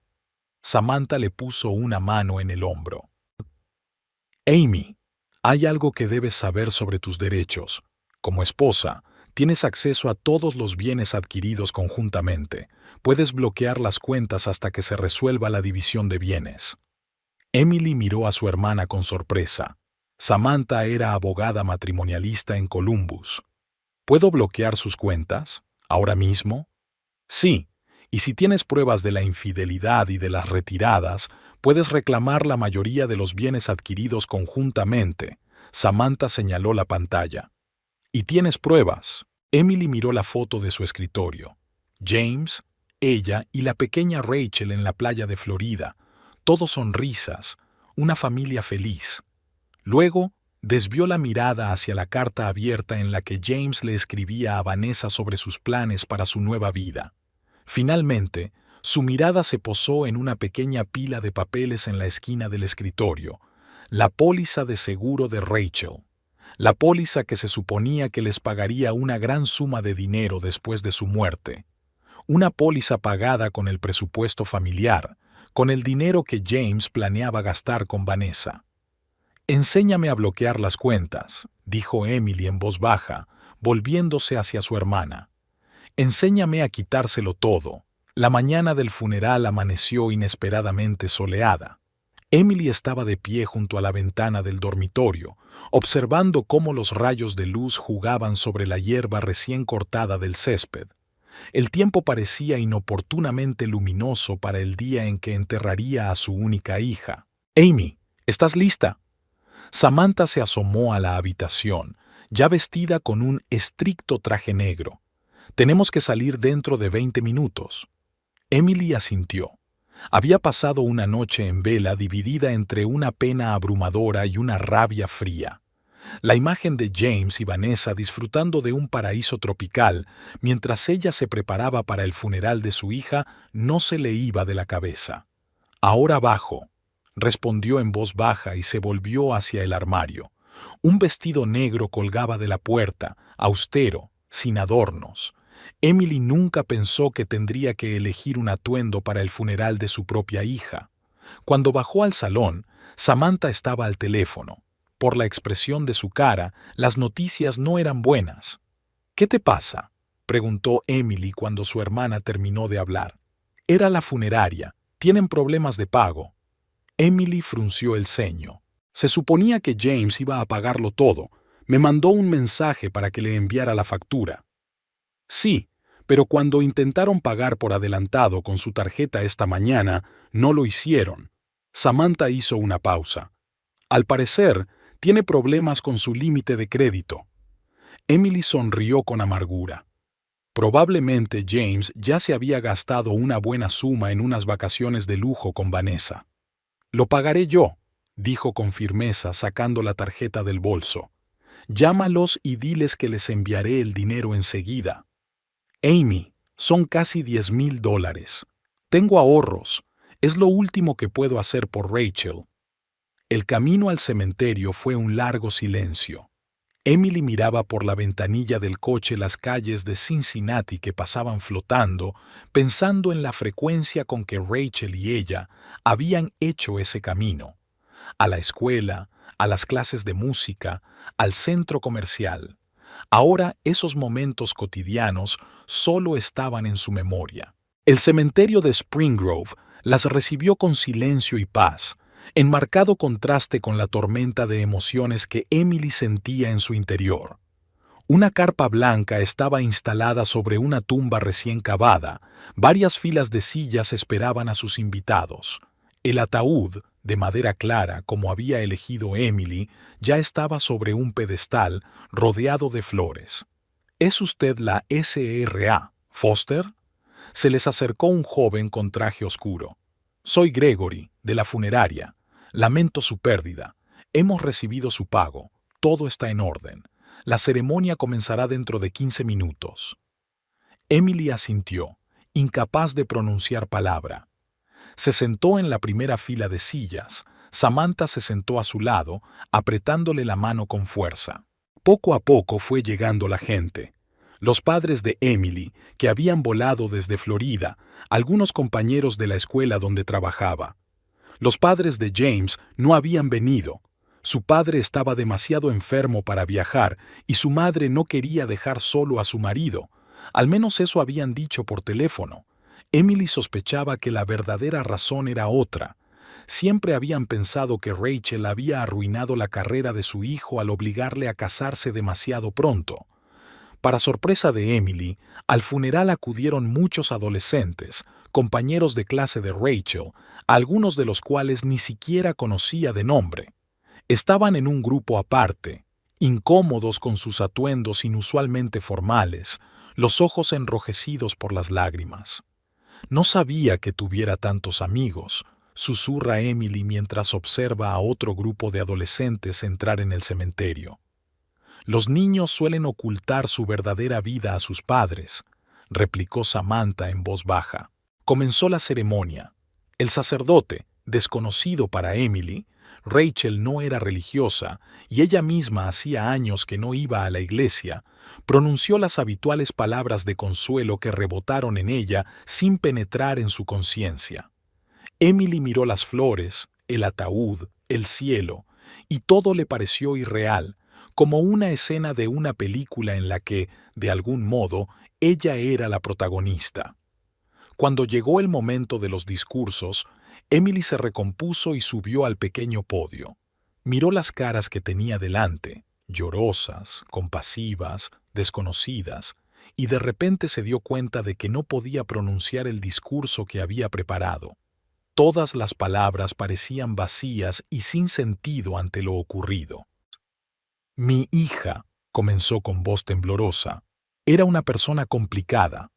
Samantha le puso una mano en el hombro. Amy, hay algo que debes saber sobre tus derechos. Como esposa, tienes acceso a todos los bienes adquiridos conjuntamente. Puedes bloquear las cuentas hasta que se resuelva la división de bienes. Emily miró a su hermana con sorpresa. Samantha era abogada matrimonialista en Columbus. ¿Puedo bloquear sus cuentas? ¿Ahora mismo? Sí, y si tienes pruebas de la infidelidad y de las retiradas, puedes reclamar la mayoría de los bienes adquiridos conjuntamente. Samantha señaló la pantalla. ¿Y tienes pruebas? Emily miró la foto de su escritorio. James, ella y la pequeña Rachel en la playa de Florida, todos sonrisas, una familia feliz. Luego, desvió la mirada hacia la carta abierta en la que James le escribía a Vanessa sobre sus planes para su nueva vida. Finalmente, su mirada se posó en una pequeña pila de papeles en la esquina del escritorio, la póliza de seguro de Rachel, la póliza que se suponía que les pagaría una gran suma de dinero después de su muerte, una póliza pagada con el presupuesto familiar, con el dinero que James planeaba gastar con Vanessa. «Enséñame a bloquear las cuentas», dijo Emily en voz baja, volviéndose hacia su hermana. «Enséñame a quitárselo todo». La mañana del funeral amaneció inesperadamente soleada. Emily estaba de pie junto a la ventana del dormitorio, observando cómo los rayos de luz jugaban sobre la hierba recién cortada del césped. El tiempo parecía inoportunamente luminoso para el día en que enterraría a su única hija. «Amy, ¿estás lista?» Samantha se asomó a la habitación, ya vestida con un estricto traje negro. «Tenemos que salir dentro de 20 minutos». Emily asintió. Había pasado una noche en vela dividida entre una pena abrumadora y una rabia fría. La imagen de James y Vanessa disfrutando de un paraíso tropical mientras ella se preparaba para el funeral de su hija no se le iba de la cabeza. «Ahora bajo», respondió en voz baja y se volvió hacia el armario. Un vestido negro colgaba de la puerta, austero, sin adornos. Emily nunca pensó que tendría que elegir un atuendo para el funeral de su propia hija. Cuando bajó al salón, Samantha estaba al teléfono. Por la expresión de su cara, las noticias no eran buenas. «¿Qué te pasa?», preguntó Emily cuando su hermana terminó de hablar. «Era la funeraria. Tienen problemas de pago». Emily frunció el ceño. «Se suponía que James iba a pagarlo todo. Me mandó un mensaje para que le enviara la factura». «Sí, pero cuando intentaron pagar por adelantado con su tarjeta esta mañana, no lo hicieron». Samantha hizo una pausa. «Al parecer, tiene problemas con su límite de crédito». Emily sonrió con amargura. Probablemente James ya se había gastado una buena suma en unas vacaciones de lujo con Vanessa. «Lo pagaré yo», dijo con firmeza sacando la tarjeta del bolso. «Llámalos y diles que les enviaré el dinero enseguida». «Amy, son casi $10,000. Tengo ahorros. Es lo último que puedo hacer por Rachel». El camino al cementerio fue un largo silencio. Emily miraba por la ventanilla del coche las calles de Cincinnati que pasaban flotando, pensando en la frecuencia con que Rachel y ella habían hecho ese camino. A la escuela, a las clases de música, al centro comercial. Ahora esos momentos cotidianos solo estaban en su memoria. El cementerio de Spring Grove las recibió con silencio y paz, en marcado contraste con la tormenta de emociones que Emily sentía en su interior. Una carpa blanca estaba instalada sobre una tumba recién cavada. Varias filas de sillas esperaban a sus invitados. El ataúd, de madera clara como había elegido Emily, ya estaba sobre un pedestal rodeado de flores. «¿Es usted la S.R.A. Foster?» Se les acercó un joven con traje oscuro. «Soy Gregory, de la funeraria. Lamento su pérdida. Hemos recibido su pago. Todo está en orden. La ceremonia comenzará dentro de 15 minutos». Emily asintió, incapaz de pronunciar palabra. Se sentó en la primera fila de sillas. Samantha se sentó a su lado, apretándole la mano con fuerza. Poco a poco fue llegando la gente. Los padres de Emily, que habían volado desde Florida, algunos compañeros de la escuela donde trabajaba. Los padres de James no habían venido. Su padre estaba demasiado enfermo para viajar y su madre no quería dejar solo a su marido. Al menos eso habían dicho por teléfono. Emily sospechaba que la verdadera razón era otra. Siempre habían pensado que Rachel había arruinado la carrera de su hijo al obligarle a casarse demasiado pronto. Para sorpresa de Emily, al funeral acudieron muchos adolescentes, compañeros de clase de Rachel, algunos de los cuales ni siquiera conocía de nombre. Estaban en un grupo aparte, incómodos con sus atuendos inusualmente formales, los ojos enrojecidos por las lágrimas. No sabía que tuviera tantos amigos, susurra Emily mientras observa a otro grupo de adolescentes entrar en el cementerio. Los niños suelen ocultar su verdadera vida a sus padres, replicó Samantha en voz baja. Comenzó la ceremonia. El sacerdote, desconocido para Emily, Rachel no era religiosa y ella misma hacía años que no iba a la iglesia, pronunció las habituales palabras de consuelo que rebotaron en ella sin penetrar en su conciencia. Emily miró las flores, el ataúd, el cielo, y todo le pareció irreal, como una escena de una película en la que, de algún modo, ella era la protagonista. Cuando llegó el momento de los discursos, Emily se recompuso y subió al pequeño podio. Miró las caras que tenía delante, llorosas, compasivas, desconocidas, y de repente se dio cuenta de que no podía pronunciar el discurso que había preparado. Todas las palabras parecían vacías y sin sentido ante lo ocurrido. Mi hija, comenzó con voz temblorosa, era una persona complicada.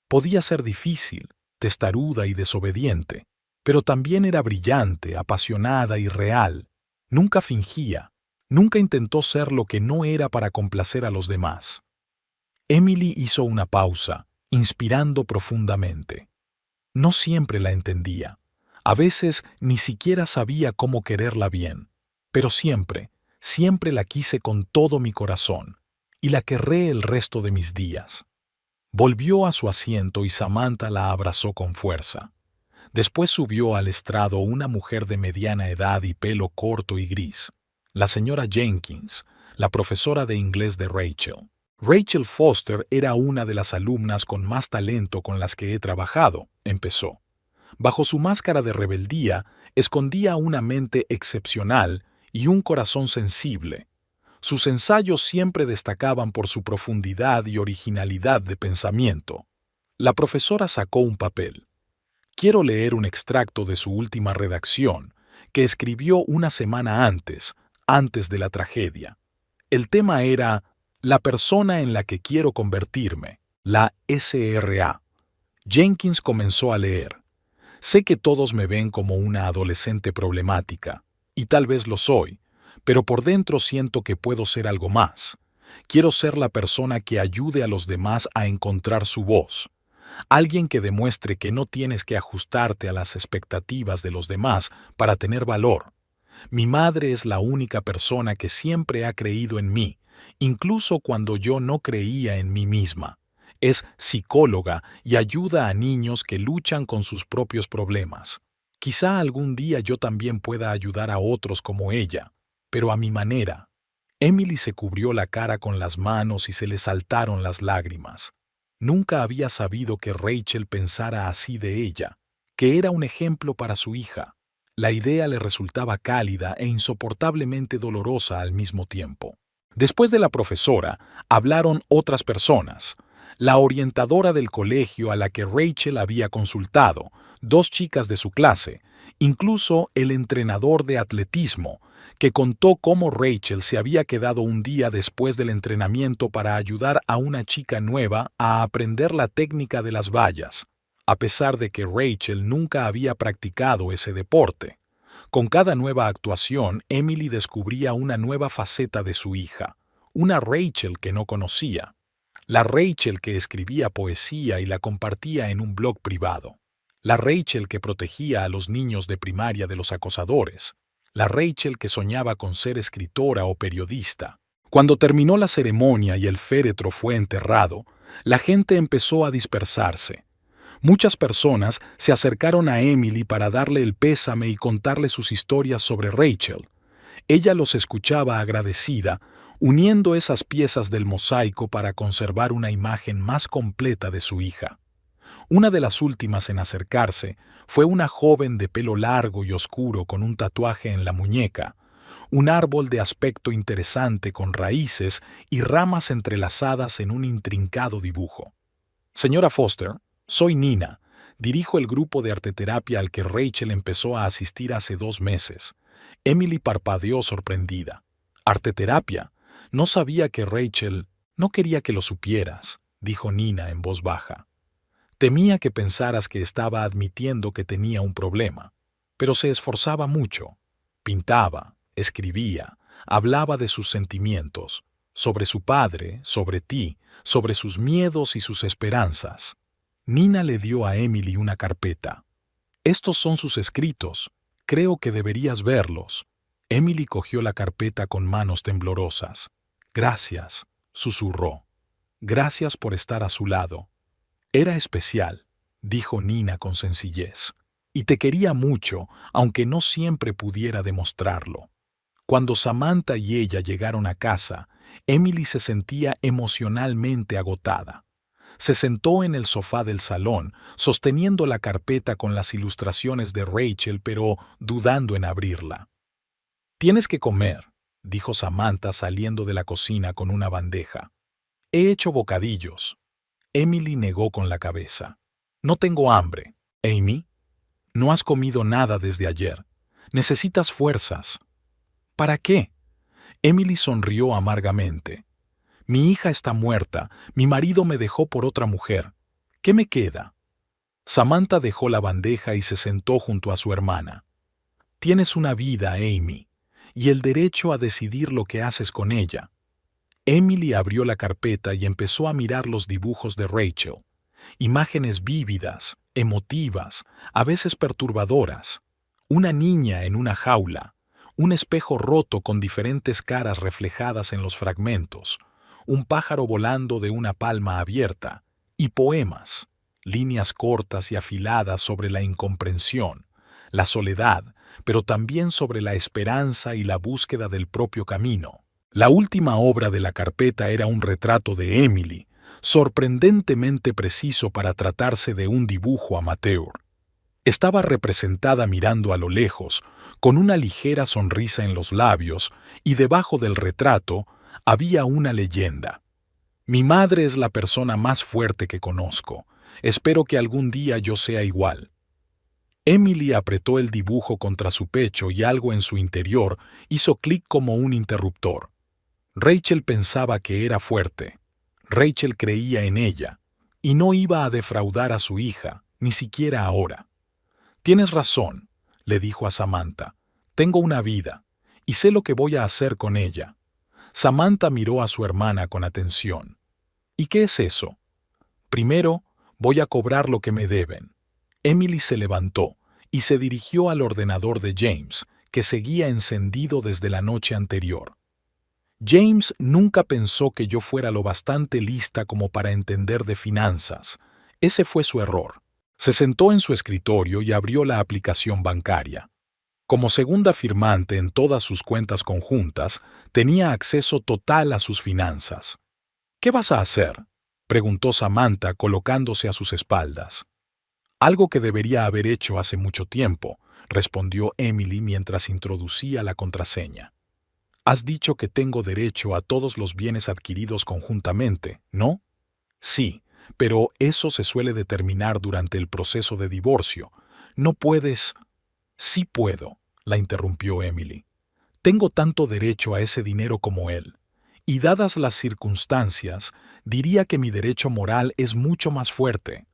Podía ser difícil, testaruda y desobediente, pero también era brillante, apasionada y real. Nunca fingía, nunca intentó ser lo que no era para complacer a los demás. Emily hizo una pausa, inspirando profundamente. No siempre la entendía. A veces ni siquiera sabía cómo quererla bien, pero siempre la quise con todo mi corazón, y la querré el resto de mis días. Volvió a su asiento y Samantha la abrazó con fuerza. Después subió al estrado una mujer de mediana edad y pelo corto y gris, la señora Jenkins, la profesora de inglés de Rachel. Rachel Foster era una de las alumnas con más talento con las que he trabajado, empezó. Bajo su máscara de rebeldía, escondía una mente excepcional y un corazón sensible. Sus ensayos siempre destacaban por su profundidad y originalidad de pensamiento. La profesora sacó un papel. Quiero leer un extracto de su última redacción, que escribió una semana antes de la tragedia. El tema era la persona en la que quiero convertirme, la SRA. Jenkins comenzó a leer. Sé que todos me ven como una adolescente problemática, y tal vez lo soy, pero por dentro siento que puedo ser algo más. Quiero ser la persona que ayude a los demás a encontrar su voz. Alguien que demuestre que no tienes que ajustarte a las expectativas de los demás para tener valor. Mi madre es la única persona que siempre ha creído en mí, incluso cuando yo no creía en mí misma. Es psicóloga y ayuda a niños que luchan con sus propios problemas. Quizá algún día yo también pueda ayudar a otros como ella, pero a mi manera. Emily se cubrió la cara con las manos y se le saltaron las lágrimas. Nunca había sabido que Rachel pensara así de ella, que era un ejemplo para su hija. La idea le resultaba cálida e insoportablemente dolorosa al mismo tiempo. Después de la profesora, hablaron otras personas. La orientadora del colegio a la que Rachel había consultado, 2 chicas de su clase, incluso el entrenador de atletismo, que contó cómo Rachel se había quedado un día después del entrenamiento para ayudar a una chica nueva a aprender la técnica de las vallas, a pesar de que Rachel nunca había practicado ese deporte. Con cada nueva actuación, Emily descubría una nueva faceta de su hija, una Rachel que no conocía. La Rachel que escribía poesía y la compartía en un blog privado. La Rachel que protegía a los niños de primaria de los acosadores. La Rachel que soñaba con ser escritora o periodista. Cuando terminó la ceremonia y el féretro fue enterrado, La gente empezó a dispersarse. Muchas personas se acercaron a Emily para darle el pésame y contarle sus historias sobre Rachel. Ella los escuchaba agradecida, uniendo esas piezas del mosaico para conservar una imagen más completa de su hija. Una de las últimas en acercarse fue una joven de pelo largo y oscuro con un tatuaje en la muñeca, un árbol de aspecto interesante con raíces y ramas entrelazadas en un intrincado dibujo. Señora Foster, soy Nina. Dirijo el grupo de arteterapia al que Rachel empezó a asistir hace 2 meses. Emily parpadeó sorprendida. ¿Arteterapia? No sabía que Rachel... No quería que lo supieras, dijo Nina en voz baja. Temía que pensaras que estaba admitiendo que tenía un problema, pero se esforzaba mucho. Pintaba, escribía, hablaba de sus sentimientos, sobre su padre, sobre ti, sobre sus miedos y sus esperanzas. Nina le dio a Emily una carpeta. Estos son sus escritos. Creo que deberías verlos. Emily cogió la carpeta con manos temblorosas. Gracias, susurró. Gracias por estar a su lado. Era especial, dijo Nina con sencillez. Y te quería mucho, aunque no siempre pudiera demostrarlo. Cuando Samantha y ella llegaron a casa, Emily se sentía emocionalmente agotada. Se sentó en el sofá del salón, sosteniendo la carpeta con las ilustraciones de Rachel, pero dudando en abrirla. «Tienes que comer», dijo Samantha saliendo de la cocina con una bandeja. «He hecho bocadillos». Emily negó con la cabeza. «No tengo hambre. Amy, no has comido nada desde ayer. Necesitas fuerzas». «¿Para qué?» Emily sonrió amargamente. «Mi hija está muerta, mi marido me dejó por otra mujer. ¿Qué me queda?» Samantha dejó la bandeja y se sentó junto a su hermana. «Tienes una vida, Amy, y el derecho a decidir lo que haces con ella». Emily abrió la carpeta y empezó a mirar los dibujos de Rachel. Imágenes vívidas, emotivas, a veces perturbadoras. Una niña en una jaula, un espejo roto con diferentes caras reflejadas en los fragmentos, un pájaro volando de una palma abierta, y poemas, líneas cortas y afiladas sobre la incomprensión, la soledad, pero también sobre la esperanza y la búsqueda del propio camino. La última obra de la carpeta era un retrato de Emily, sorprendentemente preciso para tratarse de un dibujo amateur. Estaba representada mirando a lo lejos, con una ligera sonrisa en los labios, y debajo del retrato había una leyenda. «Mi madre es la persona más fuerte que conozco. Espero que algún día yo sea igual». Emily apretó el dibujo contra su pecho y algo en su interior hizo clic como un interruptor. Rachel pensaba que era fuerte. Rachel creía en ella, y no iba a defraudar a su hija, ni siquiera ahora. «Tienes razón», le dijo a Samantha. «Tengo una vida, y sé lo que voy a hacer con ella». Samantha miró a su hermana con atención. «¿Y qué es eso?» «Primero, voy a cobrar lo que me deben». Emily se levantó y se dirigió al ordenador de James, que seguía encendido desde la noche anterior. James nunca pensó que yo fuera lo bastante lista como para entender de finanzas. Ese fue su error. Se sentó en su escritorio y abrió la aplicación bancaria. Como segunda firmante en todas sus cuentas conjuntas, tenía acceso total a sus finanzas. «¿Qué vas a hacer?», preguntó Samantha colocándose a sus espaldas. «Algo que debería haber hecho hace mucho tiempo», respondió Emily mientras introducía la contraseña. «Has dicho que tengo derecho a todos los bienes adquiridos conjuntamente, ¿no?» «Sí, pero eso se suele determinar durante el proceso de divorcio. No puedes...» «Sí puedo», la interrumpió Emily. «Tengo tanto derecho a ese dinero como él. Y dadas las circunstancias, diría que mi derecho moral es mucho más fuerte».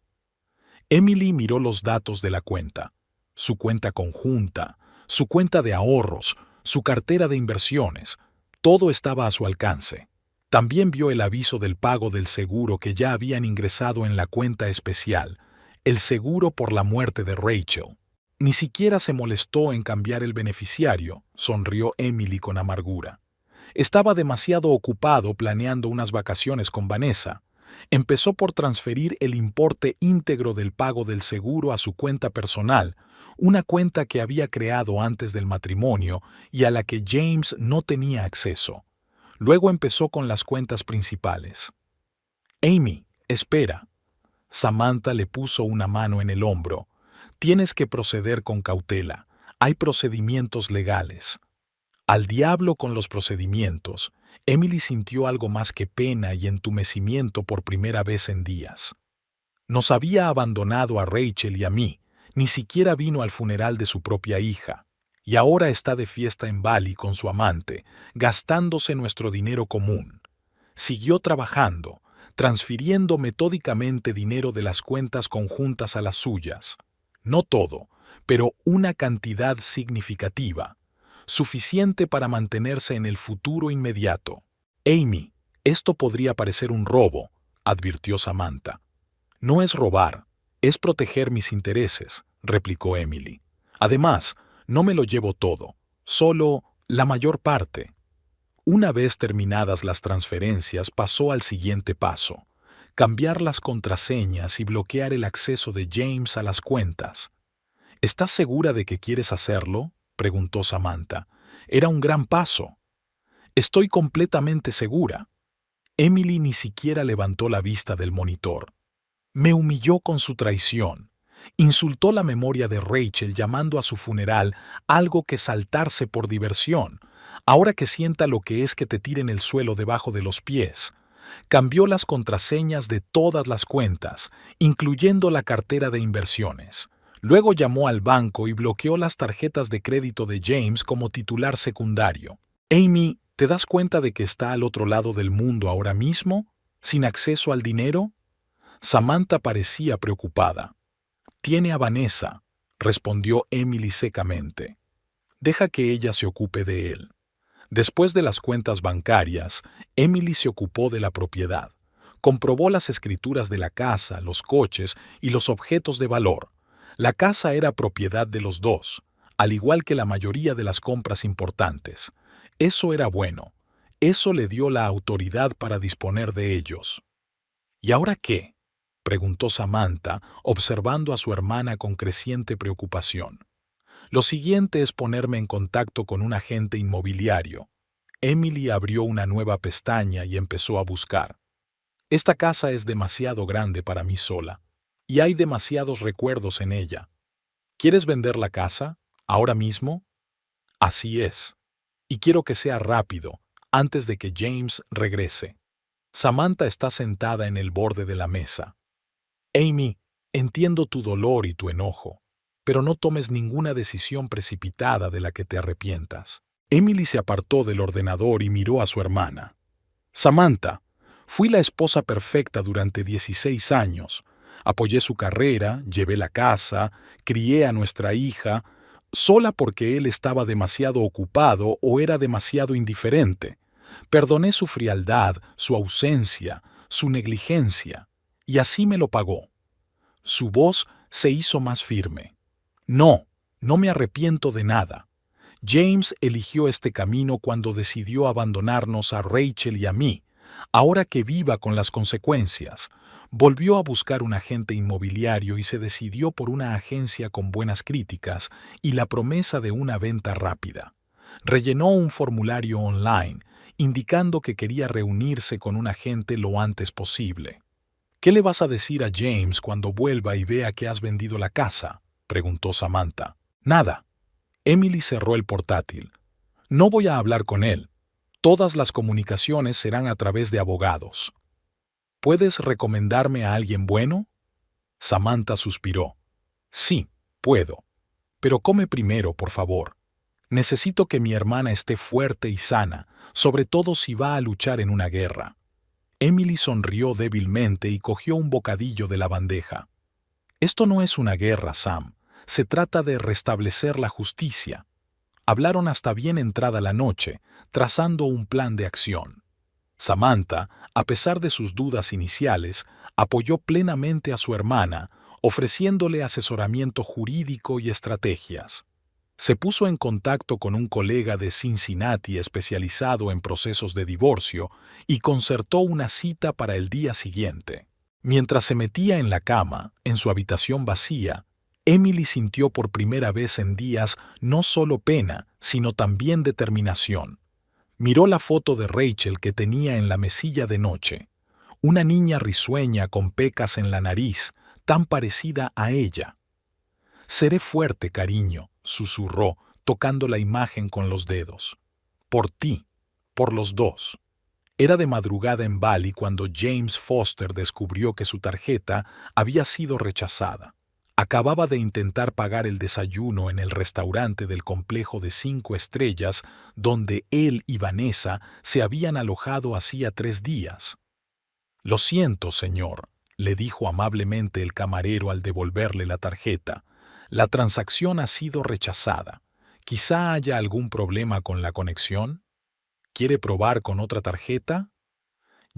Emily miró los datos de la cuenta. Su cuenta conjunta, su cuenta de ahorros, su cartera de inversiones, todo estaba a su alcance. También vio el aviso del pago del seguro que ya habían ingresado en la cuenta especial, el seguro por la muerte de Rachel. Ni siquiera se molestó en cambiar el beneficiario, sonrió Emily con amargura. Estaba demasiado ocupado planeando unas vacaciones con Vanessa. Empezó por transferir el importe íntegro del pago del seguro a su cuenta personal, una cuenta que había creado antes del matrimonio y a la que James no tenía acceso. Luego empezó con las cuentas principales. Amy, espera. Samantha le puso una mano en el hombro. Tienes que proceder con cautela. Hay procedimientos legales. Al diablo con los procedimientos. Emily sintió algo más que pena y entumecimiento por primera vez en días. Nos había abandonado a Rachel y a mí, ni siquiera vino al funeral de su propia hija, y ahora está de fiesta en Bali con su amante, gastándose nuestro dinero común. Siguió trabajando, transfiriendo metódicamente dinero de las cuentas conjuntas a las suyas. No todo, pero una cantidad significativa, suficiente para mantenerse en el futuro inmediato. Amy, esto podría parecer un robo, advirtió Samantha. No es robar, es proteger mis intereses, replicó Emily. Además, no me lo llevo todo, solo la mayor parte. Una vez terminadas las transferencias, pasó al siguiente paso: cambiar las contraseñas y bloquear el acceso de James a las cuentas. ¿Estás segura de que quieres hacerlo?, preguntó Samantha. Era un gran paso. Estoy completamente segura. Emily ni siquiera levantó la vista del monitor. Me humilló con su traición. Insultó la memoria de Rachel llamando a su funeral algo que saltarse por diversión, ahora que sienta lo que es que te tiren el suelo debajo de los pies. Cambió las contraseñas de todas las cuentas, incluyendo la cartera de inversiones. Luego llamó al banco y bloqueó las tarjetas de crédito de James como titular secundario. Amy, ¿te das cuenta de que está al otro lado del mundo ahora mismo, sin acceso al dinero? Samantha parecía preocupada. Tiene a Vanessa, respondió Emily secamente. Deja que ella se ocupe de él. Después de las cuentas bancarias, Emily se ocupó de la propiedad. Comprobó las escrituras de la casa, los coches y los objetos de valor. La casa era propiedad de los dos, al igual que la mayoría de las compras importantes. Eso era bueno. Eso le dio la autoridad para disponer de ellos. ¿Y ahora qué?, preguntó Samantha, observando a su hermana con creciente preocupación. Lo siguiente es ponerme en contacto con un agente inmobiliario. Emily abrió una nueva pestaña y empezó a buscar. Esta casa es demasiado grande para mí sola, y hay demasiados recuerdos en ella. ¿Quieres vender la casa? ¿Ahora mismo? Así es. Y quiero que sea rápido, antes de que James regrese. Samantha está sentada en el borde de la mesa. Amy, entiendo tu dolor y tu enojo, pero no tomes ninguna decisión precipitada de la que te arrepientas. Emily se apartó del ordenador y miró a su hermana. Samantha, fui la esposa perfecta durante 16 años. Apoyé su carrera, llevé la casa, crié a nuestra hija, sola porque él estaba demasiado ocupado o era demasiado indiferente. Perdoné su frialdad, su ausencia, su negligencia, y así me lo pagó. Su voz se hizo más firme. No, no me arrepiento de nada. James eligió este camino cuando decidió abandonarnos a Rachel y a mí. Ahora que viva con las consecuencias, volvió a buscar un agente inmobiliario y se decidió por una agencia con buenas críticas y la promesa de una venta rápida. Rellenó un formulario online, indicando que quería reunirse con un agente lo antes posible. ¿Qué le vas a decir a James cuando vuelva y vea que has vendido la casa?, preguntó Samantha. Nada. Emily cerró el portátil. No voy a hablar con él. Todas las comunicaciones serán a través de abogados. ¿Puedes recomendarme a alguien bueno? Samantha suspiró. Sí, puedo. Pero come primero, por favor. Necesito que mi hermana esté fuerte y sana, sobre todo si va a luchar en una guerra. Emily sonrió débilmente y cogió un bocadillo de la bandeja. Esto no es una guerra, Sam. Se trata de restablecer la justicia. Hablaron hasta bien entrada la noche, trazando un plan de acción. Samantha, a pesar de sus dudas iniciales, apoyó plenamente a su hermana, ofreciéndole asesoramiento jurídico y estrategias. Se puso en contacto con un colega de Cincinnati especializado en procesos de divorcio y concertó una cita para el día siguiente. Mientras se metía en la cama, en su habitación vacía, Emily sintió por primera vez en días no solo pena, sino también determinación. Miró la foto de Rachel que tenía en la mesilla de noche. Una niña risueña con pecas en la nariz, tan parecida a ella. «Seré fuerte, cariño», susurró, tocando la imagen con los dedos. «Por ti, por los dos». Era de madrugada en Bali cuando James Foster descubrió que su tarjeta había sido rechazada. Acababa de intentar pagar el desayuno en el restaurante del complejo de 5 estrellas donde él y Vanessa se habían alojado hacía 3 días. «Lo siento, señor», le dijo amablemente el camarero al devolverle la tarjeta. «La transacción ha sido rechazada. Quizá haya algún problema con la conexión. ¿Quiere probar con otra tarjeta?»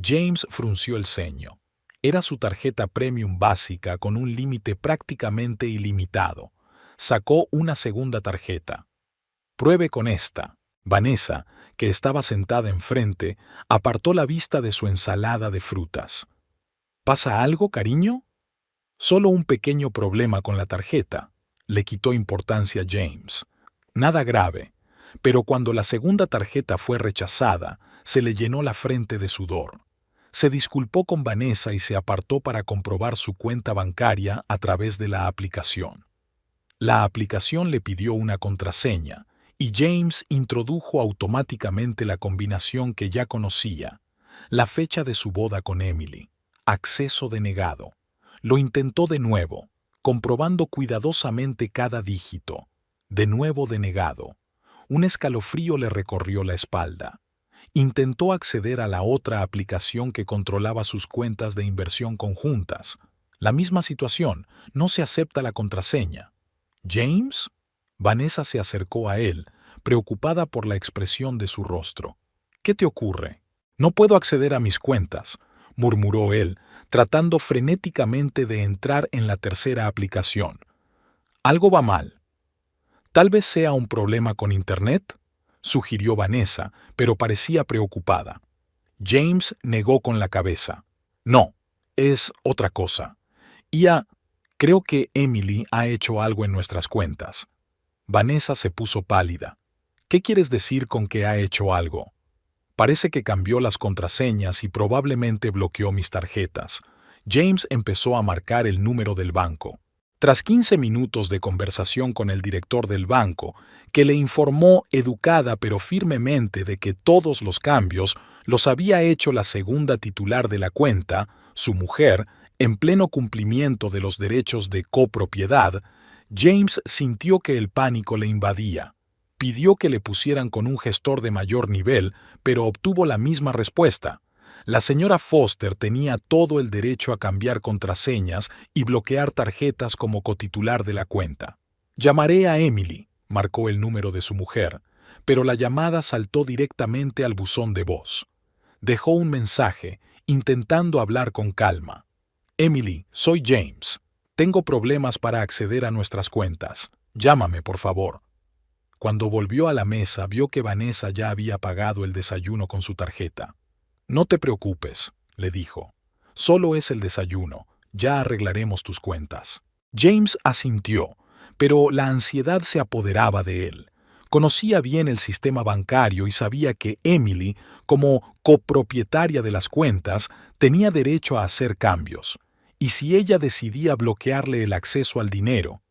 James frunció el ceño. Era su tarjeta premium básica con un límite prácticamente ilimitado. Sacó una segunda tarjeta. «Pruebe con esta». Vanessa, que estaba sentada enfrente, apartó la vista de su ensalada de frutas. «¿Pasa algo, cariño?» «Solo un pequeño problema con la tarjeta», le quitó importancia James. «Nada grave». Pero cuando la segunda tarjeta fue rechazada, se le llenó la frente de sudor. Se disculpó con Vanessa y se apartó para comprobar su cuenta bancaria a través de la aplicación. La aplicación le pidió una contraseña, y James introdujo automáticamente la combinación que ya conocía, la fecha de su boda con Emily. Acceso denegado. Lo intentó de nuevo, comprobando cuidadosamente cada dígito. De nuevo denegado. Un escalofrío le recorrió la espalda. Intentó acceder a la otra aplicación que controlaba sus cuentas de inversión conjuntas. La misma situación, no se acepta la contraseña. «¿James?» Vanessa se acercó a él, preocupada por la expresión de su rostro. «¿Qué te ocurre?» «No puedo acceder a mis cuentas», murmuró él, tratando frenéticamente de entrar en la tercera aplicación. «Algo va mal». «Tal vez sea un problema con Internet», sugirió Vanessa, pero parecía preocupada. James negó con la cabeza. «No, es otra cosa. Creo que Emily ha hecho algo en nuestras cuentas». Vanessa se puso pálida. «¿Qué quieres decir con que ha hecho algo?» «Parece que cambió las contraseñas y probablemente bloqueó mis tarjetas». James empezó a marcar el número del banco. Tras 15 minutos de conversación con el director del banco, que le informó educada pero firmemente de que todos los cambios los había hecho la segunda titular de la cuenta, su mujer, en pleno cumplimiento de los derechos de copropiedad, James sintió que el pánico le invadía. Pidió que le pusieran con un gestor de mayor nivel, pero obtuvo la misma respuesta. La señora Foster tenía todo el derecho a cambiar contraseñas y bloquear tarjetas como cotitular de la cuenta. «Llamaré a Emily», marcó el número de su mujer, pero la llamada saltó directamente al buzón de voz. Dejó un mensaje, intentando hablar con calma. «Emily, soy James. Tengo problemas para acceder a nuestras cuentas. Llámame, por favor». Cuando volvió a la mesa, vio que Vanessa ya había pagado el desayuno con su tarjeta. «No te preocupes», le dijo. «Solo es el desayuno. Ya arreglaremos tus cuentas». James asintió, pero la ansiedad se apoderaba de él. Conocía bien el sistema bancario y sabía que Emily, como copropietaria de las cuentas, tenía derecho a hacer cambios. Y si ella decidía bloquearle el acceso al dinero,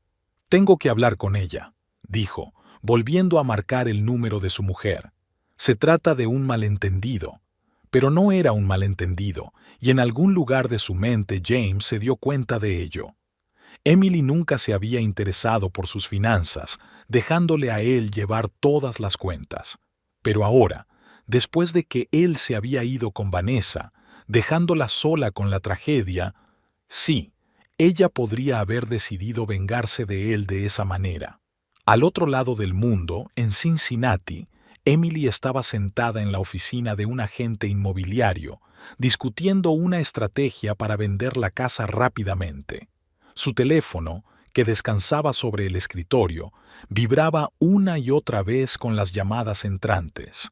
«Tengo que hablar con ella», dijo, volviendo a marcar el número de su mujer. «Se trata de un malentendido». Pero no era un malentendido, y en algún lugar de su mente James se dio cuenta de ello. Emily nunca se había interesado por sus finanzas, dejándole a él llevar todas las cuentas. Pero ahora, después de que él se había ido con Vanessa, dejándola sola con la tragedia, sí, ella podría haber decidido vengarse de él de esa manera. Al otro lado del mundo, en Cincinnati, Emily estaba sentada en la oficina de un agente inmobiliario, discutiendo una estrategia para vender la casa rápidamente. Su teléfono, que descansaba sobre el escritorio, vibraba una y otra vez con las llamadas entrantes.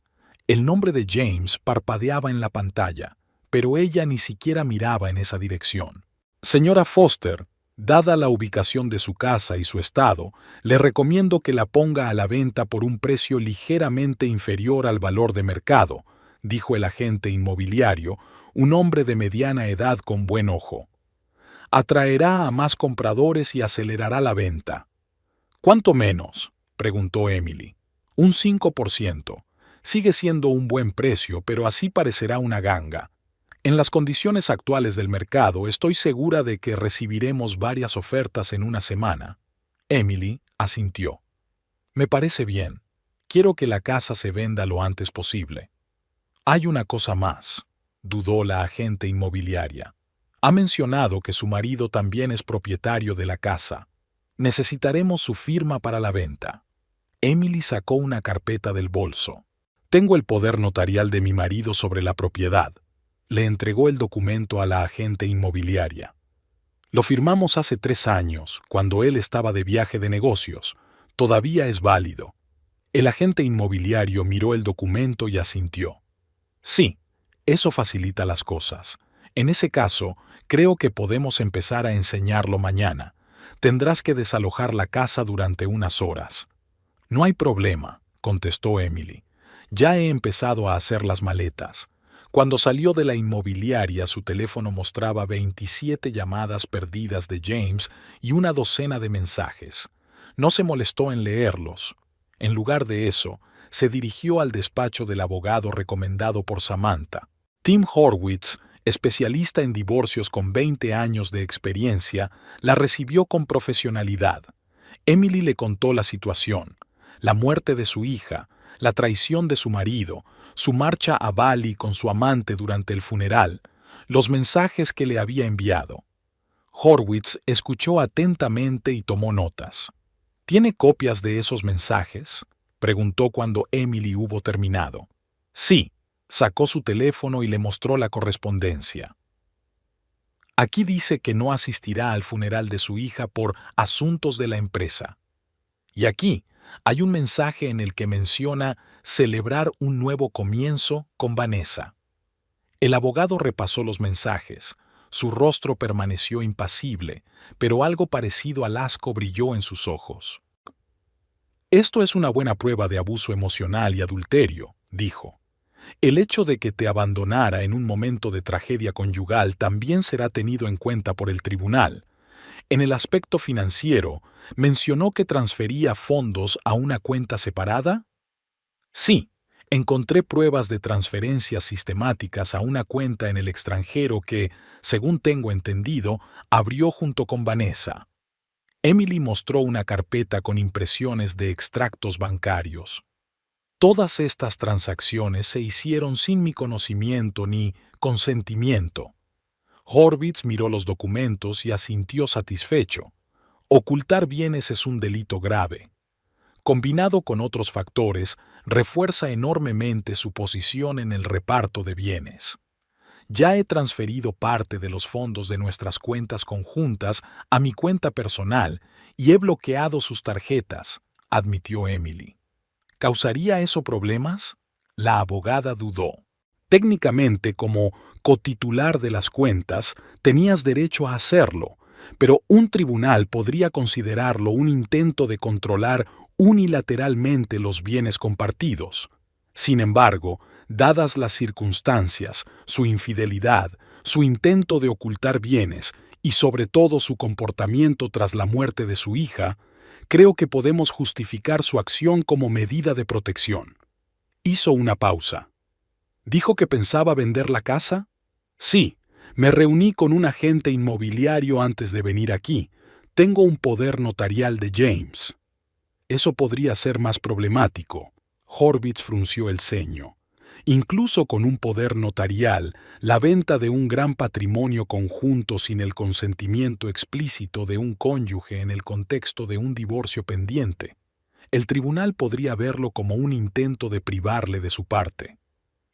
El nombre de James parpadeaba en la pantalla, pero ella ni siquiera miraba en esa dirección. Señora Foster, dada la ubicación de su casa y su estado, le recomiendo que la ponga a la venta por un precio ligeramente inferior al valor de mercado, dijo el agente inmobiliario, un hombre de mediana edad con buen ojo. Atraerá a más compradores y acelerará la venta. ¿Cuánto menos?, preguntó Emily. Un 5%. Sigue siendo un buen precio, pero así parecerá una ganga. En las condiciones actuales del mercado, estoy segura de que recibiremos varias ofertas en una semana. Emily asintió. Me parece bien. Quiero que la casa se venda lo antes posible. Hay una cosa más, dudó la agente inmobiliaria. Ha mencionado que su marido también es propietario de la casa. Necesitaremos su firma para la venta. Emily sacó una carpeta del bolso. Tengo el poder notarial de mi marido sobre la propiedad. Le entregó el documento a la agente inmobiliaria. Lo firmamos hace 3 años, cuando él estaba de viaje de negocios. Todavía es válido. El agente inmobiliario miró el documento y asintió. Sí, eso facilita las cosas. En ese caso, creo que podemos empezar a enseñarlo mañana. Tendrás que desalojar la casa durante unas horas. No hay problema, contestó Emily. Ya he empezado a hacer las maletas. Cuando salió de la inmobiliaria, su teléfono mostraba 27 llamadas perdidas de James y una docena de mensajes. No se molestó en leerlos. En lugar de eso, se dirigió al despacho del abogado recomendado por Samantha. Tim Horwitz, especialista en divorcios con 20 años de experiencia, la recibió con profesionalidad. Emily le contó la situación, la muerte de su hija, la traición de su marido, su marcha a Bali con su amante durante el funeral, los mensajes que le había enviado. Horwitz escuchó atentamente y tomó notas. ¿Tiene copias de esos mensajes?, preguntó cuando Emily hubo terminado. Sí, sacó su teléfono y le mostró la correspondencia. Aquí dice que no asistirá al funeral de su hija por asuntos de la empresa. Y aquí hay un mensaje en el que menciona celebrar un nuevo comienzo con Vanessa. El abogado repasó los mensajes. Su rostro permaneció impasible, pero algo parecido al asco brilló en sus ojos. Esto es una buena prueba de abuso emocional y adulterio, dijo. El hecho de que te abandonara en un momento de tragedia conyugal también será tenido en cuenta por el tribunal. En el aspecto financiero, ¿mencionó que transfería fondos a una cuenta separada? Sí, encontré pruebas de transferencias sistemáticas a una cuenta en el extranjero que, según tengo entendido, abrió junto con Vanessa. Emily mostró una carpeta con impresiones de extractos bancarios. Todas estas transacciones se hicieron sin mi conocimiento ni consentimiento. Horwitz miró los documentos y asintió satisfecho. Ocultar bienes es un delito grave. Combinado con otros factores, refuerza enormemente su posición en el reparto de bienes. Ya he transferido parte de los fondos de nuestras cuentas conjuntas a mi cuenta personal y he bloqueado sus tarjetas, admitió Emily. ¿Causaría eso problemas? La abogada dudó. Técnicamente, como cotitular de las cuentas, tenías derecho a hacerlo, pero un tribunal podría considerarlo un intento de controlar unilateralmente los bienes compartidos. Sin embargo, dadas las circunstancias, su infidelidad, su intento de ocultar bienes y sobre todo su comportamiento tras la muerte de su hija, creo que podemos justificar su acción como medida de protección. Hizo una pausa. ¿Dijo que pensaba vender la casa? Sí, me reuní con un agente inmobiliario antes de venir aquí. Tengo un poder notarial de James. Eso podría ser más problemático. Horwitz frunció el ceño. Incluso con un poder notarial, la venta de un gran patrimonio conjunto sin el consentimiento explícito de un cónyuge en el contexto de un divorcio pendiente, el tribunal podría verlo como un intento de privarle de su parte.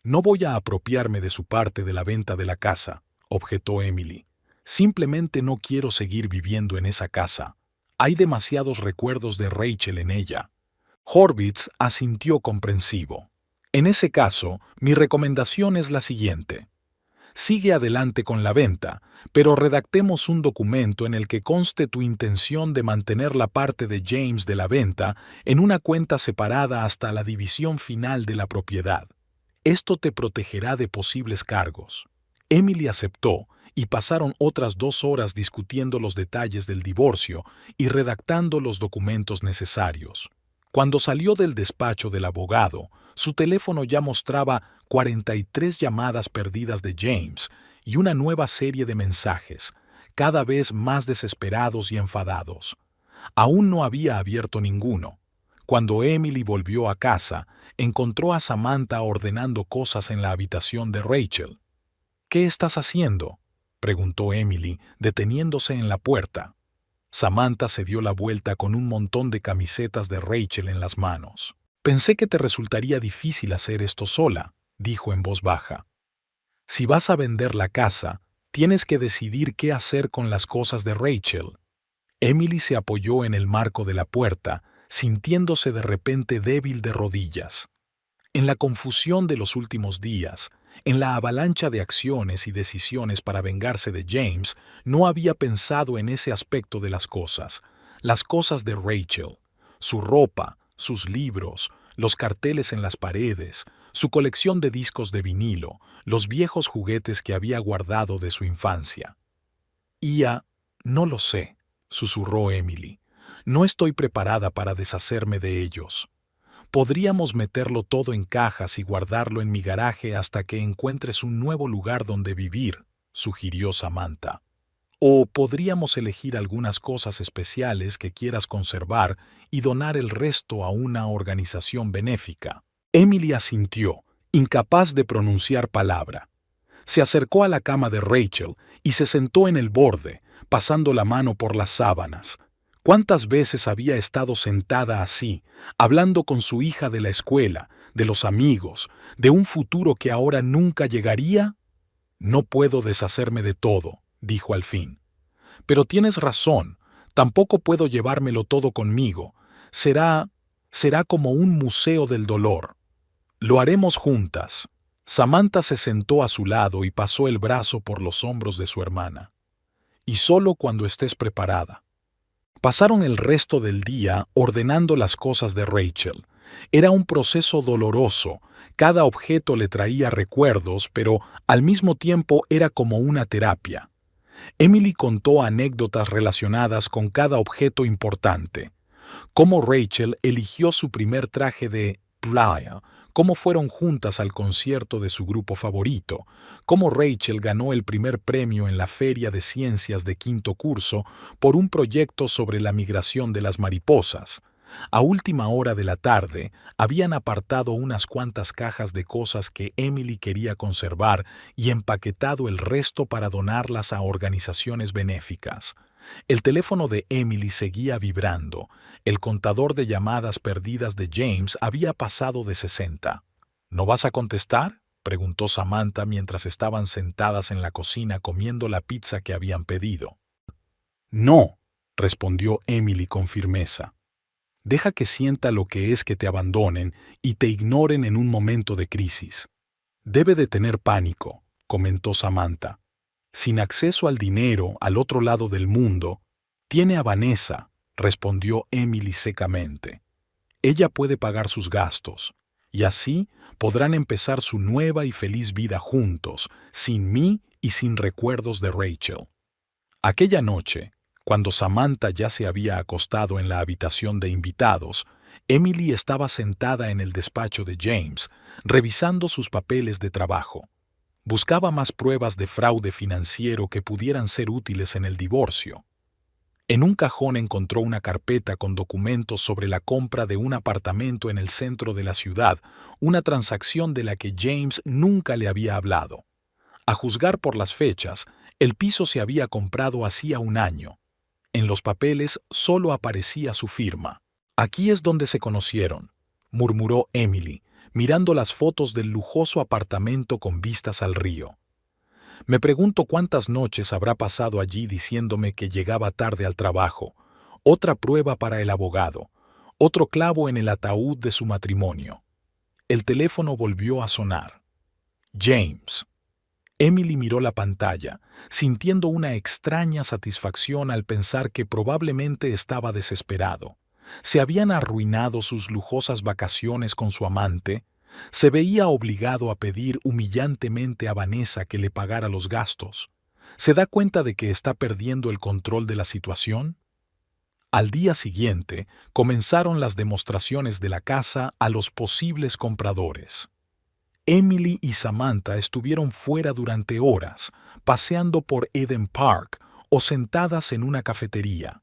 No voy a apropiarme de su parte de la venta de la casa, objetó Emily. Simplemente no quiero seguir viviendo en esa casa. Hay demasiados recuerdos de Rachel en ella. Horvitz asintió comprensivo. En ese caso, mi recomendación es la siguiente. Sigue adelante con la venta, pero redactemos un documento en el que conste tu intención de mantener la parte de James de la venta en una cuenta separada hasta la división final de la propiedad. Esto te protegerá de posibles cargos. Emily aceptó y pasaron otras 2 horas discutiendo los detalles del divorcio y redactando los documentos necesarios. Cuando salió del despacho del abogado, su teléfono ya mostraba 43 llamadas perdidas de James y una nueva serie de mensajes, cada vez más desesperados y enfadados. Aún no había abierto ninguno. Cuando Emily volvió a casa, encontró a Samantha ordenando cosas en la habitación de Rachel. «¿Qué estás haciendo?», preguntó Emily, deteniéndose en la puerta. Samantha se dio la vuelta con un montón de camisetas de Rachel en las manos. «Pensé que te resultaría difícil hacer esto sola», dijo en voz baja. «Si vas a vender la casa, tienes que decidir qué hacer con las cosas de Rachel». Emily se apoyó en el marco de la puerta, sintiéndose de repente débil de rodillas. En la confusión de los últimos días, en la avalancha de acciones y decisiones para vengarse de James, no había pensado en ese aspecto de las cosas de Rachel, su ropa, sus libros, los carteles en las paredes, su colección de discos de vinilo, los viejos juguetes que había guardado de su infancia. No lo sé, susurró Emily. No estoy preparada para deshacerme de ellos. Podríamos meterlo todo en cajas y guardarlo en mi garaje hasta que encuentres un nuevo lugar donde vivir, sugirió Samantha. O podríamos elegir algunas cosas especiales que quieras conservar y donar el resto a una organización benéfica. Emily asintió, incapaz de pronunciar palabra. Se acercó a la cama de Rachel y se sentó en el borde, pasando la mano por las sábanas. ¿Cuántas veces había estado sentada así, hablando con su hija de la escuela, de los amigos, de un futuro que ahora nunca llegaría? «No puedo deshacerme de todo», dijo al fin. «Pero tienes razón, tampoco puedo llevármelo todo conmigo. Será como un museo del dolor. Lo haremos juntas». Samantha se sentó a su lado y pasó el brazo por los hombros de su hermana. «Y solo cuando estés preparada». Pasaron el resto del día ordenando las cosas de Rachel. Era un proceso doloroso. Cada objeto le traía recuerdos, pero al mismo tiempo era como una terapia. Emily contó anécdotas relacionadas con cada objeto importante. Cómo Rachel eligió su primer traje de playa, cómo fueron juntas al concierto de su grupo favorito, cómo Rachel ganó el primer premio en la Feria de Ciencias de quinto curso por un proyecto sobre la migración de las mariposas. A última hora de la tarde, habían apartado unas cuantas cajas de cosas que Emily quería conservar y empaquetado el resto para donarlas a organizaciones benéficas. El teléfono de Emily seguía vibrando. El contador de llamadas perdidas de James había pasado de 60. «¿No vas a contestar?», preguntó Samantha mientras estaban sentadas en la cocina comiendo la pizza que habían pedido. «No», respondió Emily con firmeza. «Deja que sienta lo que es que te abandonen y te ignoren en un momento de crisis». «Debe de tener pánico», comentó Samantha. «Sin acceso al dinero al otro lado del mundo, tiene a Vanessa», respondió Emily secamente. «Ella puede pagar sus gastos, y así podrán empezar su nueva y feliz vida juntos, sin mí y sin recuerdos de Rachel». Aquella noche, cuando Samantha ya se había acostado en la habitación de invitados, Emily estaba sentada en el despacho de James, revisando sus papeles de trabajo. Buscaba más pruebas de fraude financiero que pudieran ser útiles en el divorcio. En un cajón encontró una carpeta con documentos sobre la compra de un apartamento en el centro de la ciudad, una transacción de la que James nunca le había hablado. A juzgar por las fechas, el piso se había comprado hacía un año. En los papeles solo aparecía su firma. «Aquí es donde se conocieron», murmuró Emily, mirando las fotos del lujoso apartamento con vistas al río. «Me pregunto cuántas noches habrá pasado allí diciéndome que llegaba tarde al trabajo, Otra prueba para el abogado, otro clavo en el ataúd de su matrimonio. El teléfono volvió a sonar. James. Emily miró la pantalla, sintiendo una extraña satisfacción al pensar que probablemente estaba desesperado. Se habían arruinado sus lujosas vacaciones con su amante. Se veía obligado a pedir humillantemente a Vanessa que le pagara los gastos. ¿Se da cuenta de que está perdiendo el control de la situación? Al día siguiente, comenzaron las demostraciones de la casa a los posibles compradores. Emily y Samantha estuvieron fuera durante horas, paseando por Eden Park o sentadas en una cafetería.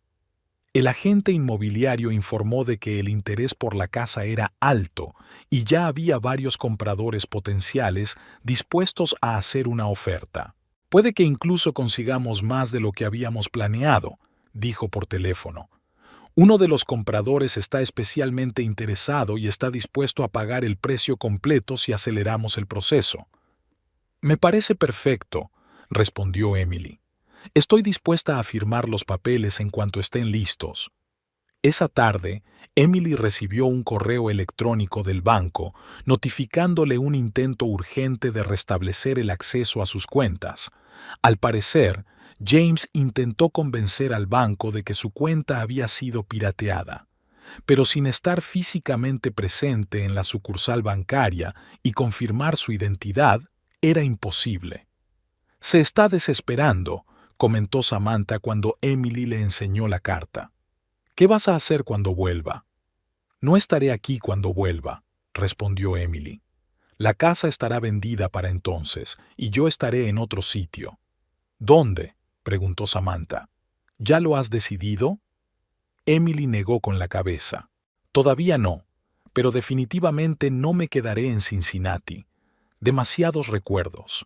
El agente inmobiliario informó de que el interés por la casa era alto y ya había varios compradores potenciales dispuestos a hacer una oferta. Puede que incluso consigamos más de lo que habíamos planeado, dijo por teléfono. Uno de los compradores está especialmente interesado y está dispuesto a pagar el precio completo si aceleramos el proceso. Me parece perfecto, respondió Emily. Estoy dispuesta a firmar los papeles en cuanto estén listos. Esa tarde, Emily recibió un correo electrónico del banco notificándole un intento urgente de restablecer el acceso a sus cuentas. Al parecer, James intentó convencer al banco de que su cuenta había sido pirateada, pero sin estar físicamente presente en la sucursal bancaria y confirmar su identidad, era imposible. Se está desesperando, comentó Samantha cuando Emily le enseñó la carta. ¿Qué vas a hacer cuando vuelva? No estaré aquí cuando vuelva, respondió Emily. La casa estará vendida para entonces y yo estaré en otro sitio. ¿Dónde?, preguntó Samantha. ¿Ya lo has decidido? Emily negó con la cabeza. Todavía no, pero definitivamente no me quedaré en Cincinnati. Demasiados recuerdos.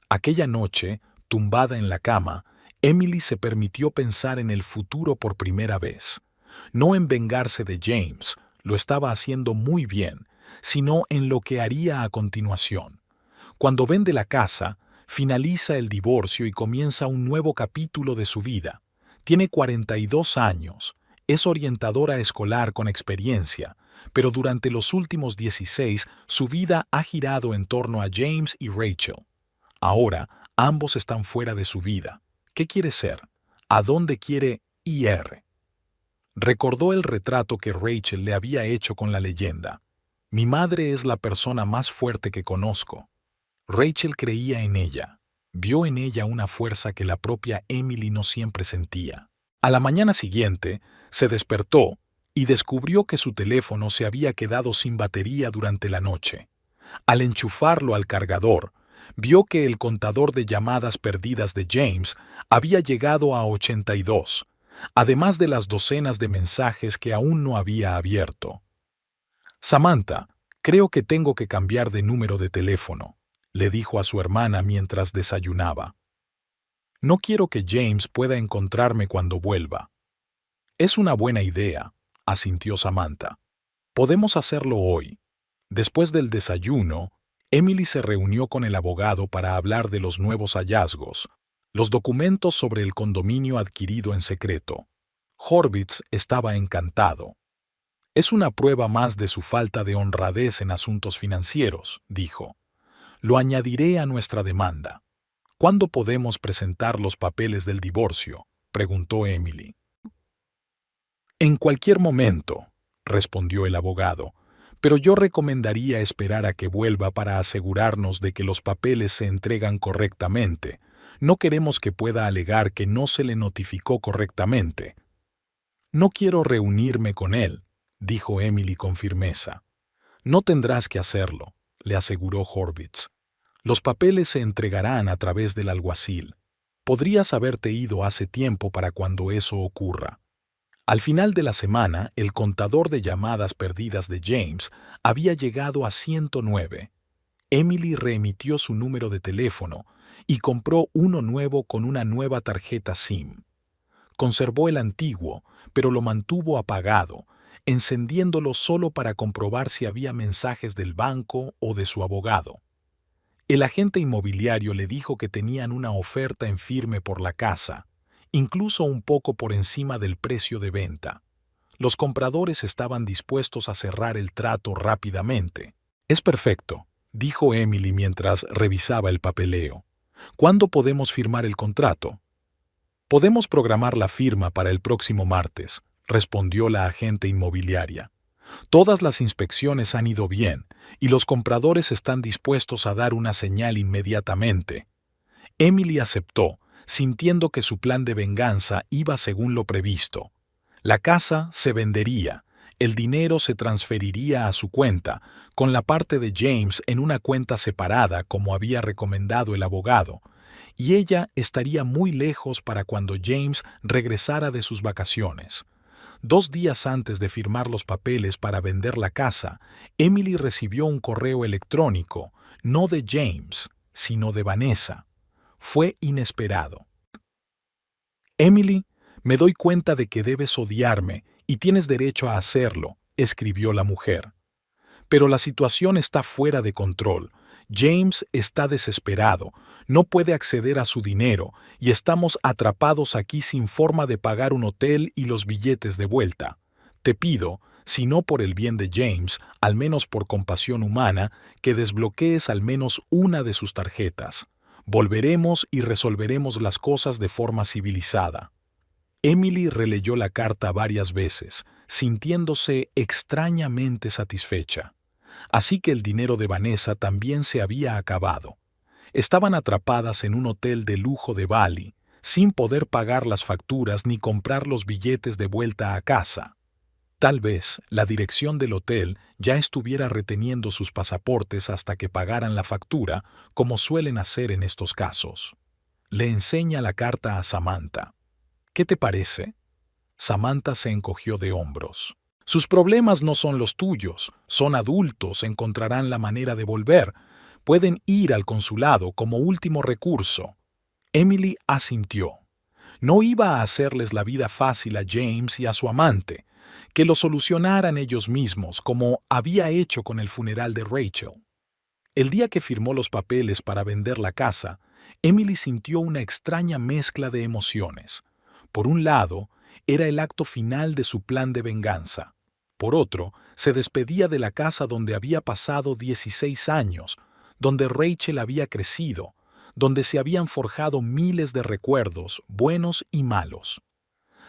Aquella noche, tumbada en la cama, Emily se permitió pensar en el futuro por primera vez. No en vengarse de James, lo estaba haciendo muy bien, sino en lo que haría a continuación. Cuando vende la casa, finaliza el divorcio y comienza un nuevo capítulo de su vida. Tiene 42 años, es orientadora escolar con experiencia, pero durante los últimos 16 su vida ha girado en torno a James y Rachel. Ahora, ambos están fuera de su vida. ¿Qué quiere ser? ¿A dónde quiere ir? Recordó el retrato que Rachel le había hecho con la leyenda. Mi madre es la persona más fuerte que conozco. Rachel creía en ella. Vio en ella una fuerza que la propia Emily no siempre sentía. A la mañana siguiente, se despertó y descubrió que su teléfono se había quedado sin batería durante la noche. Al enchufarlo al cargador, vio que el contador de llamadas perdidas de James había llegado a 82, además de las docenas de mensajes que aún no había abierto. Samantha, creo que tengo que cambiar de número de teléfono, le dijo a su hermana mientras desayunaba. No quiero que James pueda encontrarme cuando vuelva. Es una buena idea, asintió Samantha. Podemos hacerlo hoy. Después del desayuno, Emily se reunió con el abogado para hablar de los nuevos hallazgos, los documentos sobre el condominio adquirido en secreto. Horvitz estaba encantado. Es una prueba más de su falta de honradez en asuntos financieros, dijo. Lo añadiré a nuestra demanda. ¿Cuándo podemos presentar los papeles del divorcio?, preguntó Emily. En cualquier momento, respondió el abogado, pero yo recomendaría esperar a que vuelva para asegurarnos de que los papeles se entregan correctamente. No queremos que pueda alegar que no se le notificó correctamente. No quiero reunirme con él, dijo Emily con firmeza. No tendrás que hacerlo, le aseguró Horvitz. Los papeles se entregarán a través del alguacil. Podrías haberte ido hace tiempo para cuando eso ocurra. Al final de la semana, el contador de llamadas perdidas de James había llegado a 109. Emily reemitió su número de teléfono y compró uno nuevo con una nueva tarjeta SIM. Conservó el antiguo, pero lo mantuvo apagado, encendiéndolo solo para comprobar si había mensajes del banco o de su abogado. El agente inmobiliario le dijo que tenían una oferta en firme por la casa. incluso un poco por encima del precio de venta. Los compradores estaban dispuestos a cerrar el trato rápidamente. «Es perfecto», dijo Emily mientras revisaba el papeleo. «¿Cuándo podemos firmar el contrato?» «Podemos programar la firma para el próximo martes», respondió la agente inmobiliaria. «Todas las inspecciones han ido bien y los compradores están dispuestos a dar una señal inmediatamente». Emily aceptó, sintiendo que su plan de venganza iba según lo previsto. La casa se vendería, el dinero se transferiría a su cuenta, con la parte de James en una cuenta separada como había recomendado el abogado, y ella estaría muy lejos para cuando James regresara de sus vacaciones. 2 días antes de firmar los papeles para vender la casa, Emily recibió un correo electrónico, no de James, sino de Vanessa. Fue inesperado. «Emily, me doy cuenta de que debes odiarme y tienes derecho a hacerlo», escribió la mujer. «Pero la situación está fuera de control. James está desesperado, no puede acceder a su dinero y estamos atrapados aquí sin forma de pagar un hotel y los billetes de vuelta. Te pido, si no por el bien de James, al menos por compasión humana, que desbloquees al menos una de sus tarjetas. Volveremos y resolveremos las cosas de forma civilizada». Emily releyó la carta varias veces, sintiéndose extrañamente satisfecha. Así que el dinero de Vanessa también se había acabado. Estaban atrapadas en un hotel de lujo de Bali, sin poder pagar las facturas ni comprar los billetes de vuelta a casa. Tal vez la dirección del hotel ya estuviera reteniendo sus pasaportes hasta que pagaran la factura, como suelen hacer en estos casos. Le enseña la carta a Samantha. «¿Qué te parece?» Samantha se encogió de hombros. «Sus problemas no son los tuyos, son adultos, encontrarán la manera de volver. Pueden ir al consulado como último recurso». Emily asintió. No iba a hacerles la vida fácil a James y a su amante, que lo solucionaran ellos mismos, como había hecho con el funeral de Rachel. El día que firmó los papeles para vender la casa, Emily sintió una extraña mezcla de emociones. Por un lado, era el acto final de su plan de venganza. Por otro, se despedía de la casa donde había pasado 16 años, donde Rachel había crecido, donde se habían forjado miles de recuerdos, buenos y malos.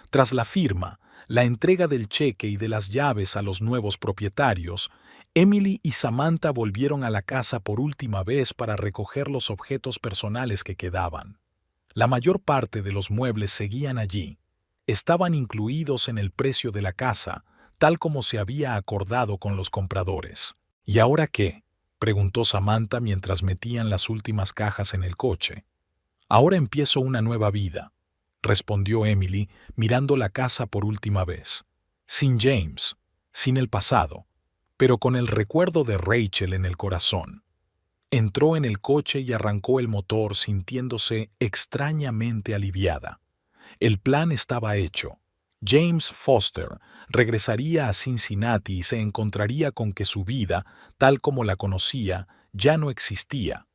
Tras la firma, la entrega del cheque y de las llaves a los nuevos propietarios, Emily y Samantha volvieron a la casa por última vez para recoger los objetos personales que quedaban. La mayor parte de los muebles seguían allí. Estaban incluidos en el precio de la casa, tal como se había acordado con los compradores. «¿Y ahora qué?», preguntó Samantha mientras metían las últimas cajas en el coche. «Ahora empiezo una nueva vida», respondió Emily, mirando la casa por última vez. Sin James, sin el pasado, pero con el recuerdo de Rachel en el corazón. Entró en el coche y arrancó el motor sintiéndose extrañamente aliviada. El plan estaba hecho. James Foster regresaría a Cincinnati y se encontraría con que su vida, tal como la conocía, ya no existía.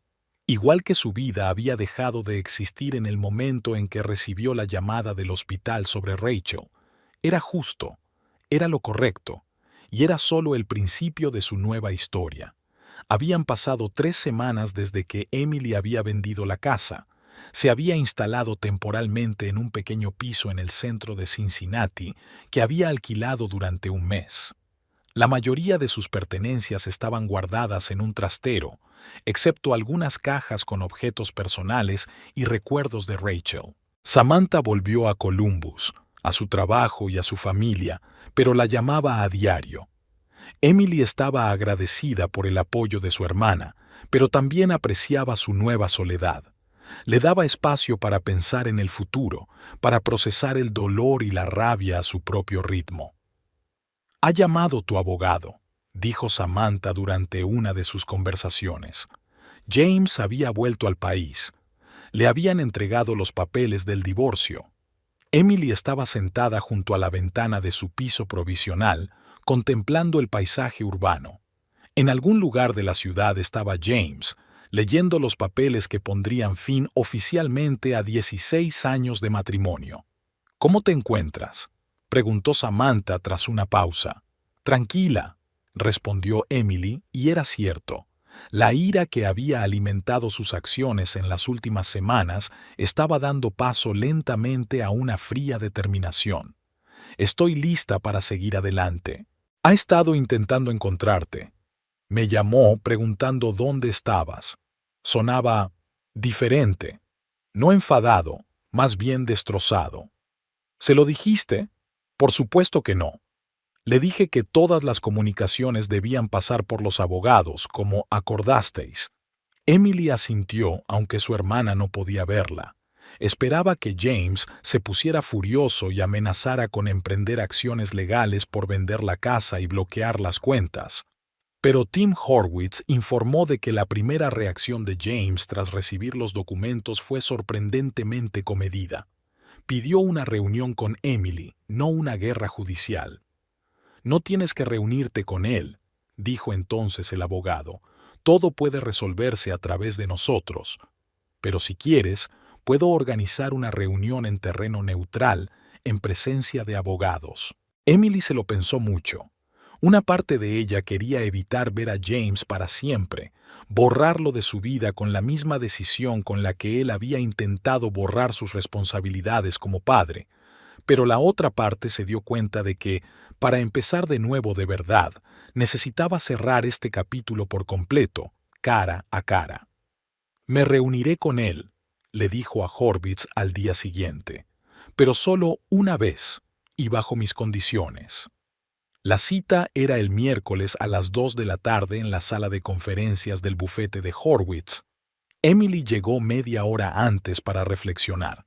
Igual que su vida había dejado de existir en el momento en que recibió la llamada del hospital sobre Rachel. Era justo, era lo correcto, y era solo el principio de su nueva historia. Habían pasado 3 semanas desde que Emily había vendido la casa. Se había instalado temporalmente en un pequeño piso en el centro de Cincinnati que había alquilado durante un mes. La mayoría de sus pertenencias estaban guardadas en un trastero, excepto algunas cajas con objetos personales y recuerdos de Rachel. Samantha volvió a Columbus, a su trabajo y a su familia, pero la llamaba a diario. Emily estaba agradecida por el apoyo de su hermana, pero también apreciaba su nueva soledad. Le daba espacio para pensar en el futuro, para procesar el dolor y la rabia a su propio ritmo. «Ha llamado tu abogado», dijo Samantha durante una de sus conversaciones. James había vuelto al país. Le habían entregado los papeles del divorcio. Emily estaba sentada junto a la ventana de su piso provisional, contemplando el paisaje urbano. En algún lugar de la ciudad estaba James, leyendo los papeles que pondrían fin oficialmente a 16 años de matrimonio. «¿Cómo te encuentras?», preguntó Samantha tras una pausa. «Tranquila», respondió Emily, y era cierto. La ira que había alimentado sus acciones en las últimas semanas estaba dando paso lentamente a una fría determinación. «Estoy lista para seguir adelante. Ha estado intentando encontrarte. Me llamó preguntando dónde estabas. Sonaba diferente, no enfadado, más bien destrozado. ¿Se lo dijiste? Por supuesto que no. Le dije que todas las comunicaciones debían pasar por los abogados, como acordasteis». Emily asintió, aunque su hermana no podía verla. Esperaba que James se pusiera furioso y amenazara con emprender acciones legales por vender la casa y bloquear las cuentas. Pero Tim Horwitz informó de que la primera reacción de James tras recibir los documentos fue sorprendentemente comedida. Pidió una reunión con Emily, no una guerra judicial. «No tienes que reunirte con él», dijo entonces el abogado. «Todo puede resolverse a través de nosotros. Pero si quieres, puedo organizar una reunión en terreno neutral, en presencia de abogados». Emily se lo pensó mucho. Una parte de ella quería evitar ver a James para siempre, borrarlo de su vida con la misma decisión con la que él había intentado borrar sus responsabilidades como padre. Pero la otra parte se dio cuenta de que, para empezar de nuevo de verdad, necesitaba cerrar este capítulo por completo, cara a cara. «Me reuniré con él», le dijo a Horwitz al día siguiente, «pero solo una vez y bajo mis condiciones». La cita era el miércoles a las 2 de la tarde en la sala de conferencias del bufete de Horwitz. Emily llegó media hora antes para reflexionar.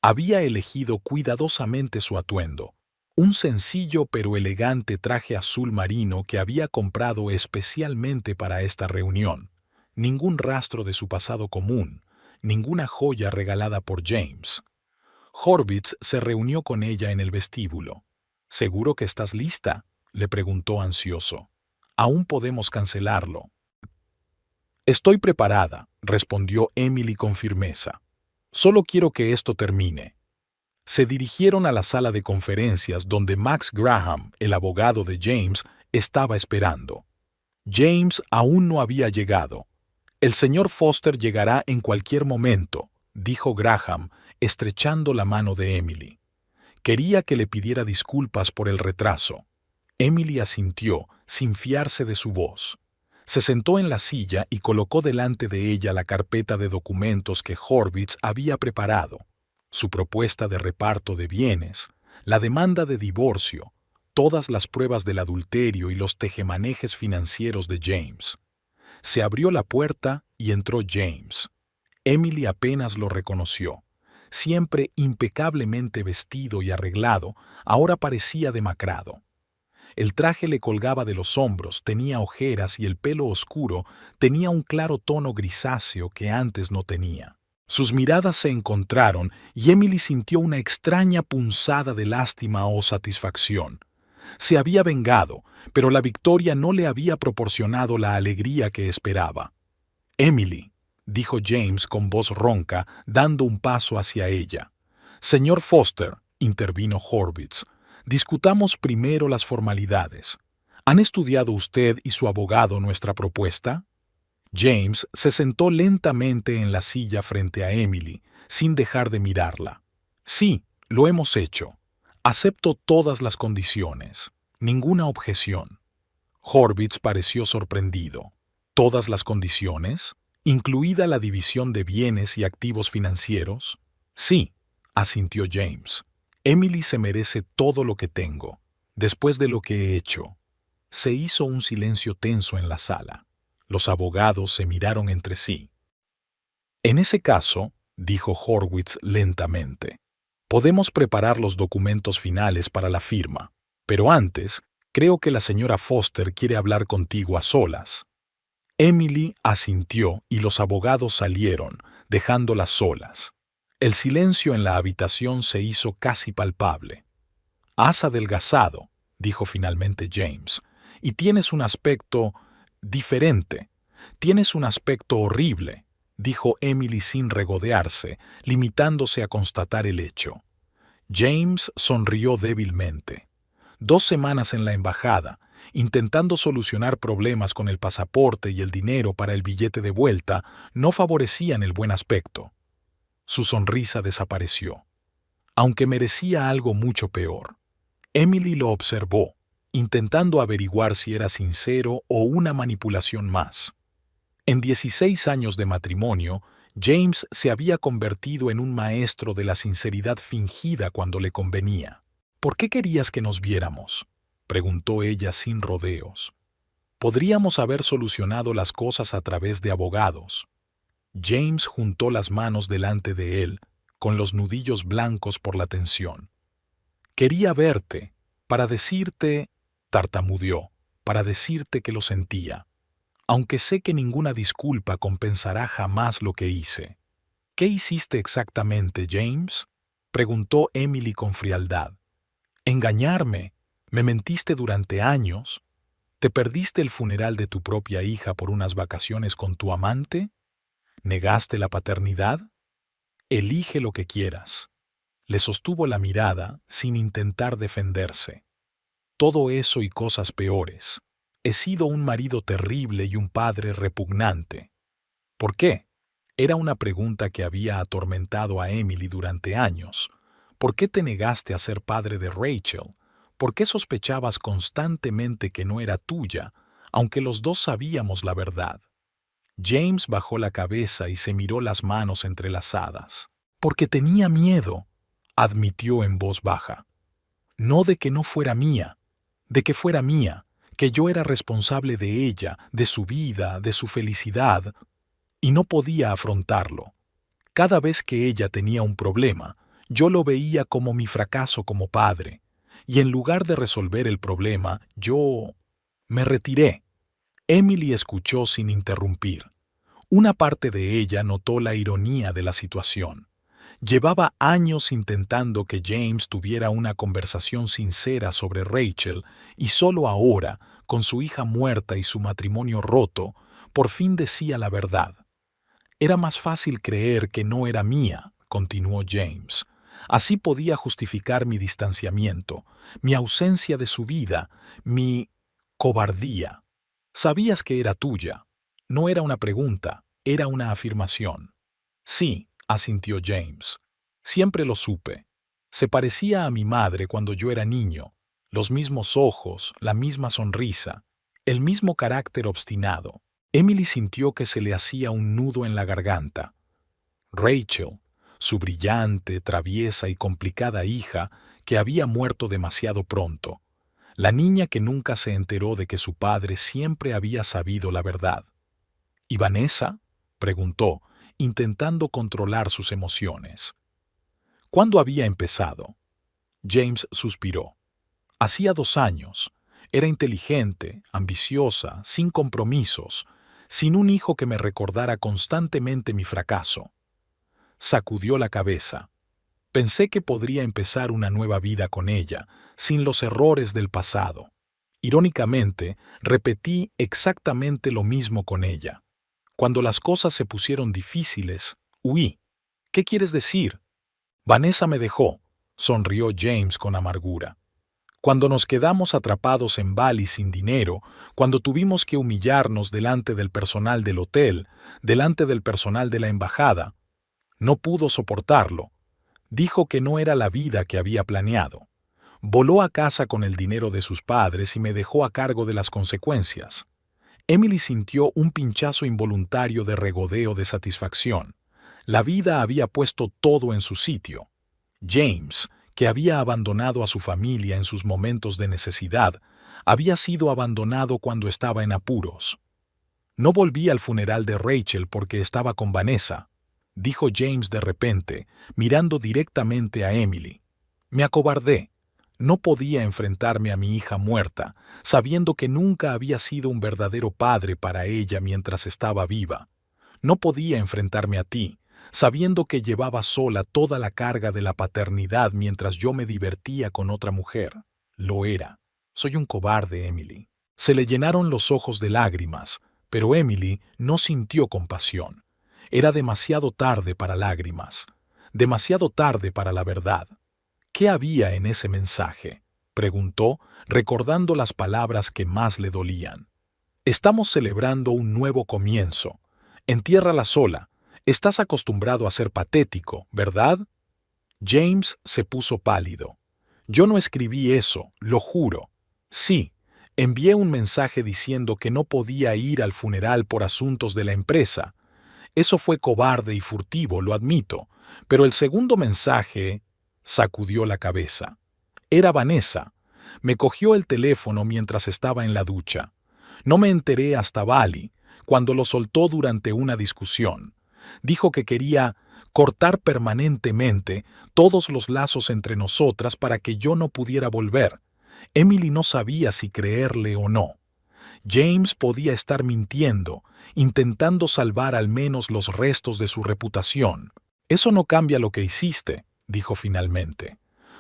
Había elegido cuidadosamente su atuendo, un sencillo pero elegante traje azul marino que había comprado especialmente para esta reunión. Ningún rastro de su pasado común, ninguna joya regalada por James. Horwitz se reunió con ella en el vestíbulo. «¿Seguro que estás lista?», le preguntó ansioso. «Aún podemos cancelarlo». «Estoy preparada», respondió Emily con firmeza. «Solo quiero que esto termine». Se dirigieron a la sala de conferencias donde Max Graham, el abogado de James, estaba esperando. James aún no había llegado. «El señor Foster llegará en cualquier momento», dijo Graham, estrechando la mano de Emily. Quería que le pidiera disculpas por el retraso. Emily asintió, sin fiarse de su voz. Se sentó en la silla y colocó delante de ella la carpeta de documentos que Horwitz había preparado, su propuesta de reparto de bienes, la demanda de divorcio, todas las pruebas del adulterio y los tejemanejes financieros de James. Se abrió la puerta y entró James. Emily apenas lo reconoció. Siempre impecablemente vestido y arreglado, ahora parecía demacrado. El traje le colgaba de los hombros, tenía ojeras y el pelo oscuro tenía un claro tono grisáceo que antes no tenía. Sus miradas se encontraron y Emily sintió una extraña punzada de lástima o satisfacción. Se había vengado, pero la victoria no le había proporcionado la alegría que esperaba. «Emily», dijo James con voz ronca, dando un paso hacia ella. «Señor Foster», intervino Horwitz, «discutamos primero las formalidades. ¿Han estudiado usted y su abogado nuestra propuesta?» James se sentó lentamente en la silla frente a Emily, sin dejar de mirarla. «Sí, lo hemos hecho. Acepto todas las condiciones. Ninguna objeción». Horwitz pareció sorprendido. «¿Todas las condiciones? ¿Incluida la división de bienes y activos financieros?» «Sí», asintió James. «Emily se merece todo lo que tengo, después de lo que he hecho». Se hizo un silencio tenso en la sala. Los abogados se miraron entre sí. «En ese caso», dijo Horwitz lentamente, «podemos preparar los documentos finales para la firma, pero antes creo que la señora Foster quiere hablar contigo a solas». Emily asintió y los abogados salieron, dejándolas solas. El silencio en la habitación se hizo casi palpable. «Has adelgazado», dijo finalmente James, «y tienes un aspecto diferente. Tienes un aspecto horrible, dijo Emily sin regodearse, limitándose a constatar el hecho. James sonrió débilmente. 2 semanas en la embajada, intentando solucionar problemas con el pasaporte y el dinero para el billete de vuelta, no favorecían el buen aspecto. Su sonrisa desapareció, aunque merecía algo mucho peor. Emily lo observó, intentando averiguar si era sincero o una manipulación más. En 16 años de matrimonio, James se había convertido en un maestro de la sinceridad fingida cuando le convenía. ¿Por qué querías que nos viéramos?, preguntó ella sin rodeos. Podríamos haber solucionado las cosas a través de abogados. James juntó las manos delante de él, con los nudillos blancos por la tensión. Quería verte, para decirte, tartamudeó, para decirte que lo sentía, aunque sé que ninguna disculpa compensará jamás lo que hice. ¿Qué hiciste exactamente, James?, preguntó Emily con frialdad. Engañarme, me mentiste durante años, ¿te perdiste el funeral de tu propia hija por unas vacaciones con tu amante? ¿Negaste la paternidad? Elige lo que quieras. Le sostuvo la mirada sin intentar defenderse. Todo eso y cosas peores. He sido un marido terrible y un padre repugnante. ¿Por qué? Era una pregunta que había atormentado a Emily durante años. ¿Por qué te negaste a ser padre de Rachel? ¿Por qué sospechabas constantemente que no era tuya, aunque los dos sabíamos la verdad? James bajó la cabeza y se miró las manos entrelazadas. Porque tenía miedo, admitió en voz baja. No de que no fuera mía, de que fuera mía, que yo era responsable de ella, de su vida, de su felicidad, y no podía afrontarlo. Cada vez que ella tenía un problema, yo lo veía como mi fracaso como padre, y en lugar de resolver el problema, yo me retiré. Emily escuchó sin interrumpir. Una parte de ella notó la ironía de la situación. Llevaba años intentando que James tuviera una conversación sincera sobre Rachel y solo ahora, con su hija muerta y su matrimonio roto, por fin decía la verdad. Era más fácil creer que no era mía, continuó James. Así podía justificar mi distanciamiento, mi ausencia de su vida, mi cobardía. Sabías que era tuya. No era una pregunta, era una afirmación. Sí, asintió James. Siempre lo supe. Se parecía a mi madre cuando yo era niño. Los mismos ojos, la misma sonrisa, el mismo carácter obstinado. Emily sintió que se le hacía un nudo en la garganta. Rachel, su brillante, traviesa y complicada hija, que había muerto demasiado pronto. La niña que nunca se enteró de que su padre siempre había sabido la verdad. ¿Y Vanessa?, preguntó, intentando controlar sus emociones. ¿Cuándo había empezado? James suspiró. Hacía 2 años. Era inteligente, ambiciosa, sin compromisos, sin un hijo que me recordara constantemente mi fracaso. Sacudió la cabeza. Pensé que podría empezar una nueva vida con ella, sin los errores del pasado. Irónicamente, repetí exactamente lo mismo con ella. Cuando las cosas se pusieron difíciles, huí. ¿Qué quieres decir? Vanessa me dejó, sonrió James con amargura. Cuando nos quedamos atrapados en Bali sin dinero, cuando tuvimos que humillarnos delante del personal del hotel, delante del personal de la embajada, no pudo soportarlo. Dijo que no era la vida que había planeado. Voló a casa con el dinero de sus padres y me dejó a cargo de las consecuencias. Emily sintió un pinchazo involuntario de regodeo de satisfacción. La vida había puesto todo en su sitio. James, que había abandonado a su familia en sus momentos de necesidad, había sido abandonado cuando estaba en apuros. No volví al funeral de Rachel porque estaba con Vanessa, dijo James de repente, mirando directamente a Emily. Me acobardé. No podía enfrentarme a mi hija muerta, sabiendo que nunca había sido un verdadero padre para ella mientras estaba viva. No podía enfrentarme a ti, sabiendo que llevaba sola toda la carga de la paternidad mientras yo me divertía con otra mujer. Lo era. Soy un cobarde, Emily. Se le llenaron los ojos de lágrimas, Pero Emily no sintió compasión. Era demasiado tarde para lágrimas, demasiado tarde para la verdad. ¿Qué había en ese mensaje?, preguntó, recordando las palabras que más le dolían. Estamos celebrando un nuevo comienzo. Entiérrala sola. Estás acostumbrado a ser patético, ¿verdad? James se puso pálido. Yo no escribí eso, lo juro. Sí, envié un mensaje diciendo que no podía ir al funeral por asuntos de la empresa. Eso fue cobarde y furtivo, lo admito, pero el segundo mensaje sacudió la cabeza. Era Vanessa. Me cogió el teléfono mientras estaba en la ducha. No me enteré hasta Bali, cuando lo soltó durante una discusión. Dijo que quería cortar permanentemente todos los lazos entre nosotras para que yo no pudiera volver. Emily no sabía si creerle o no. James podía estar mintiendo, intentando salvar al menos los restos de su reputación. Eso no cambia lo que hiciste, dijo finalmente.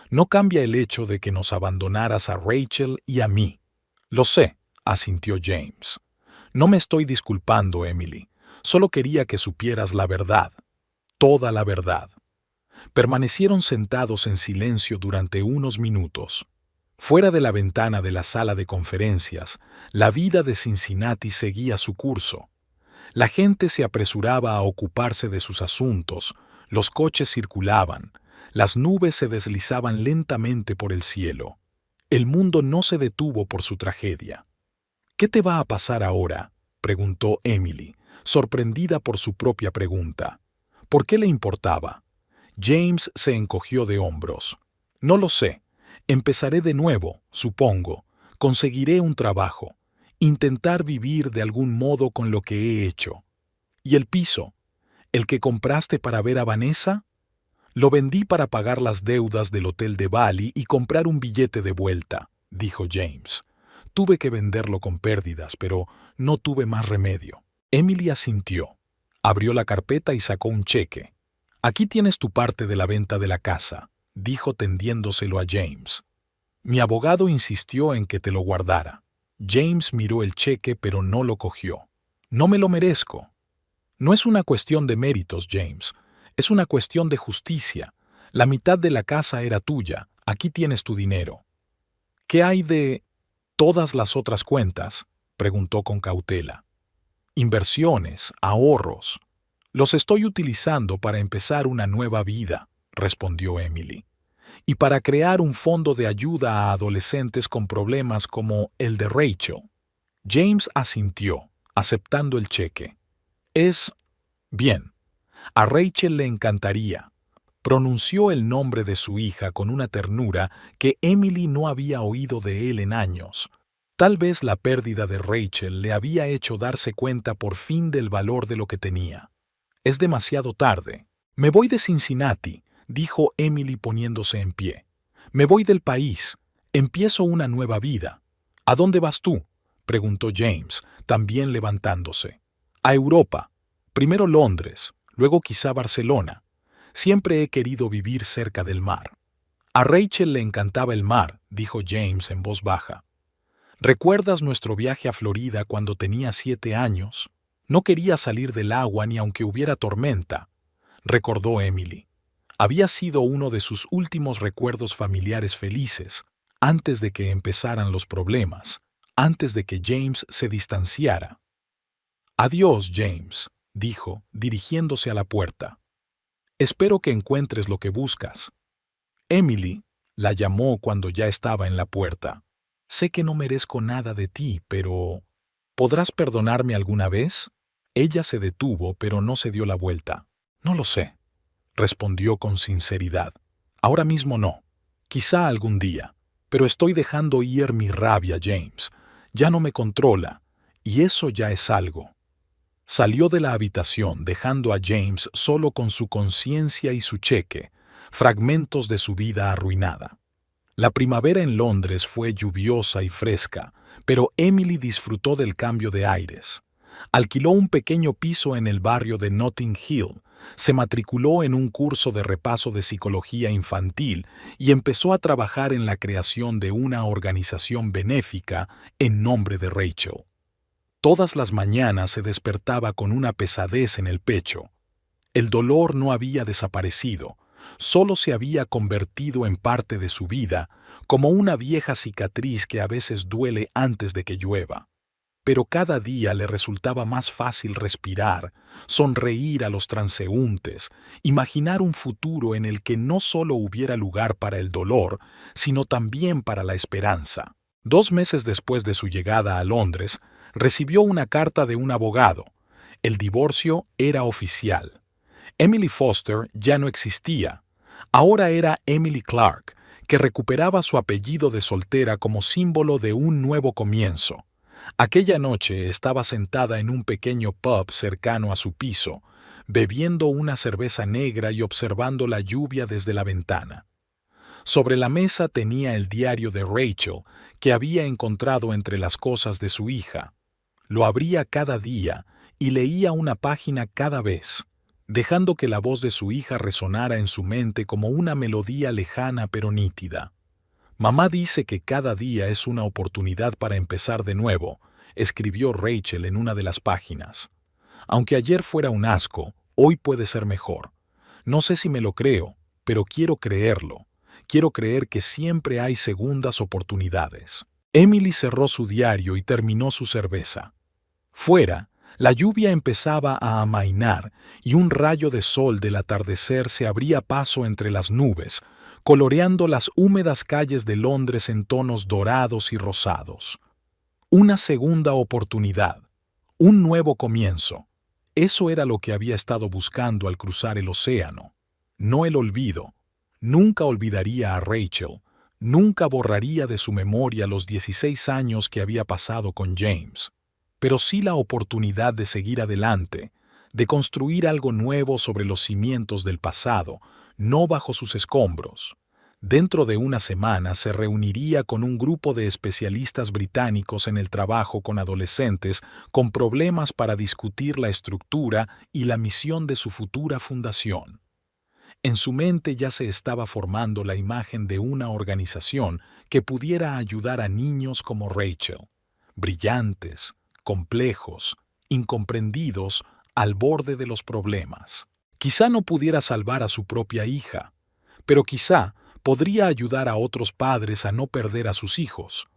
No cambia el hecho de que nos abandonaras a Rachel y a mí. Lo sé, asintió James. No me estoy disculpando, Emily. Solo quería que supieras la verdad. Toda la verdad. Permanecieron sentados en silencio durante unos minutos. Fuera de la ventana de la sala de conferencias, la vida de Cincinnati seguía su curso. La gente se apresuraba a ocuparse de sus asuntos, los coches circulaban, las nubes se deslizaban lentamente por el cielo. El mundo no se detuvo por su tragedia. ¿Qué te va a pasar ahora?, preguntó Emily, sorprendida por su propia pregunta. ¿Por qué le importaba? James se encogió de hombros. No lo sé. Empezaré de nuevo, supongo. Conseguiré un trabajo. Intentar vivir de algún modo con lo que he hecho. ¿Y el piso? ¿El que compraste para ver a Vanessa? Lo vendí para pagar las deudas del hotel de Bali y comprar un billete de vuelta, dijo James. Tuve que venderlo con pérdidas, pero no tuve más remedio. Emily asintió. Abrió la carpeta y sacó un cheque. Aquí tienes tu parte de la venta de la casa, dijo tendiéndoselo a James. Mi abogado insistió en que te lo guardara. James miró el cheque pero no lo cogió. No me lo merezco. No es una cuestión de méritos, James. Es una cuestión de justicia. La mitad de la casa era tuya. Aquí tienes tu dinero. ¿Qué hay de todas las otras cuentas?, preguntó con cautela. Inversiones, ahorros. Los estoy utilizando para empezar una nueva vida, respondió Emily. Y para crear un fondo de ayuda a adolescentes con problemas como el de Rachel. James asintió, aceptando el cheque. Es bien. A Rachel le encantaría. Pronunció el nombre de su hija con una ternura que Emily no había oído de él en años. Tal vez la pérdida de Rachel le había hecho darse cuenta por fin del valor de lo que tenía. Es demasiado tarde. Me voy de Cincinnati, dijo Emily poniéndose en pie. Me voy del país. Empiezo una nueva vida. ¿A dónde vas tú?, preguntó James, también levantándose. A Europa. Primero Londres, luego quizá Barcelona. Siempre he querido vivir cerca del mar. A Rachel le encantaba el mar, dijo James en voz baja. ¿Recuerdas nuestro viaje a Florida cuando tenía 7 años? No quería salir del agua ni aunque hubiera tormenta, recordó Emily. Había sido uno de sus últimos recuerdos familiares felices, antes de que empezaran los problemas, antes de que James se distanciara. Adiós, James, dijo, dirigiéndose a la puerta. Espero que encuentres lo que buscas. Emily la llamó cuando ya estaba en la puerta. Sé que no merezco nada de ti, pero ¿podrás perdonarme alguna vez? Ella se detuvo, pero no se dio la vuelta. No lo sé, respondió con sinceridad. Ahora mismo no. Quizá algún día. Pero estoy dejando ir mi rabia, James. Ya no me controla, y eso ya es algo. Salió de la habitación dejando a James solo con su conciencia y su cheque, fragmentos de su vida arruinada. La primavera en Londres fue lluviosa y fresca, pero Emily disfrutó del cambio de aires. Alquiló un pequeño piso en el barrio de Notting Hill, se matriculó en un curso de repaso de psicología infantil y empezó a trabajar en la creación de una organización benéfica en nombre de Rachel. Todas las mañanas se despertaba con una pesadez en el pecho. El dolor no había desaparecido, solo se había convertido en parte de su vida, como una vieja cicatriz que a veces duele antes de que llueva. Pero cada día le resultaba más fácil respirar, sonreír a los transeúntes, imaginar un futuro en el que no solo hubiera lugar para el dolor, sino también para la esperanza. 2 meses después de su llegada a Londres, recibió una carta de un abogado. El divorcio era oficial. Emily Foster ya no existía. Ahora era Emily Clark, que recuperaba su apellido de soltera como símbolo de un nuevo comienzo. Aquella noche estaba sentada en un pequeño pub cercano a su piso, bebiendo una cerveza negra y observando la lluvia desde la ventana. Sobre la mesa tenía el diario de Rachel, que había encontrado entre las cosas de su hija. Lo abría cada día y leía una página cada vez, dejando que la voz de su hija resonara en su mente como una melodía lejana pero nítida. «Mamá dice que cada día es una oportunidad para empezar de nuevo», escribió Rachel en una de las páginas. «Aunque ayer fuera un asco, hoy puede ser mejor. No sé si me lo creo, pero quiero creerlo. Quiero creer que siempre hay segundas oportunidades». Emily cerró su diario y terminó su cerveza. Fuera, la lluvia empezaba a amainar y un rayo de sol del atardecer se abría paso entre las nubes, coloreando las húmedas calles de Londres en tonos dorados y rosados. Una segunda oportunidad, un nuevo comienzo. Eso era lo que había estado buscando al cruzar el océano. No el olvido. Nunca olvidaría a Rachel. Nunca borraría de su memoria los 16 años que había pasado con James. Pero sí la oportunidad de seguir adelante, de construir algo nuevo sobre los cimientos del pasado, no bajo sus escombros. Dentro de una semana se reuniría con un grupo de especialistas británicos en el trabajo con adolescentes con problemas para discutir la estructura y la misión de su futura fundación. En su mente ya se estaba formando la imagen de una organización que pudiera ayudar a niños como Rachel, brillantes, complejos, incomprendidos, al borde de los problemas. Quizá no pudiera salvar a su propia hija, pero quizá podría ayudar a otros padres a no perder a sus hijos.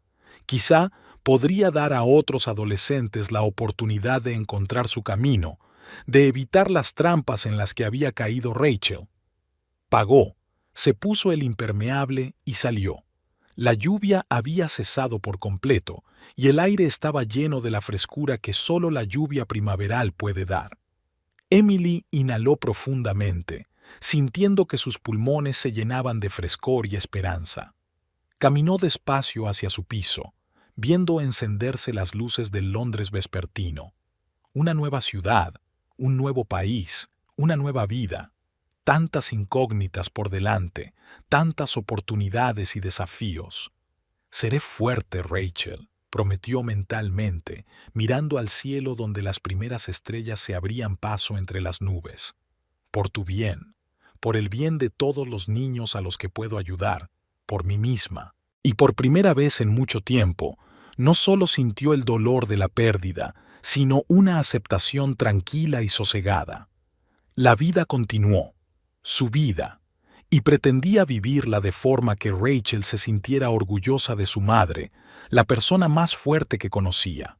Quizá podría dar a otros adolescentes la oportunidad de encontrar su camino, de evitar las trampas en las que había caído Rachel. Pagó, se puso el impermeable y salió. La lluvia había cesado por completo y el aire estaba lleno de la frescura que solo la lluvia primaveral puede dar. Emily inhaló profundamente, sintiendo que sus pulmones se llenaban de frescor y esperanza. Caminó despacio hacia su piso, viendo encenderse las luces del Londres vespertino. Una nueva ciudad, un nuevo país, una nueva vida. Tantas incógnitas por delante, tantas oportunidades y desafíos. «Seré fuerte, Rachel», prometió mentalmente, mirando al cielo donde las primeras estrellas se abrían paso entre las nubes. «Por tu bien, por el bien de todos los niños a los que puedo ayudar, por mí misma». Y por primera vez en mucho tiempo, no solo sintió el dolor de la pérdida, sino una aceptación tranquila y sosegada. La vida continuó. Su vida, y pretendía vivirla de forma que Rachel se sintiera orgullosa de su madre, la persona más fuerte que conocía.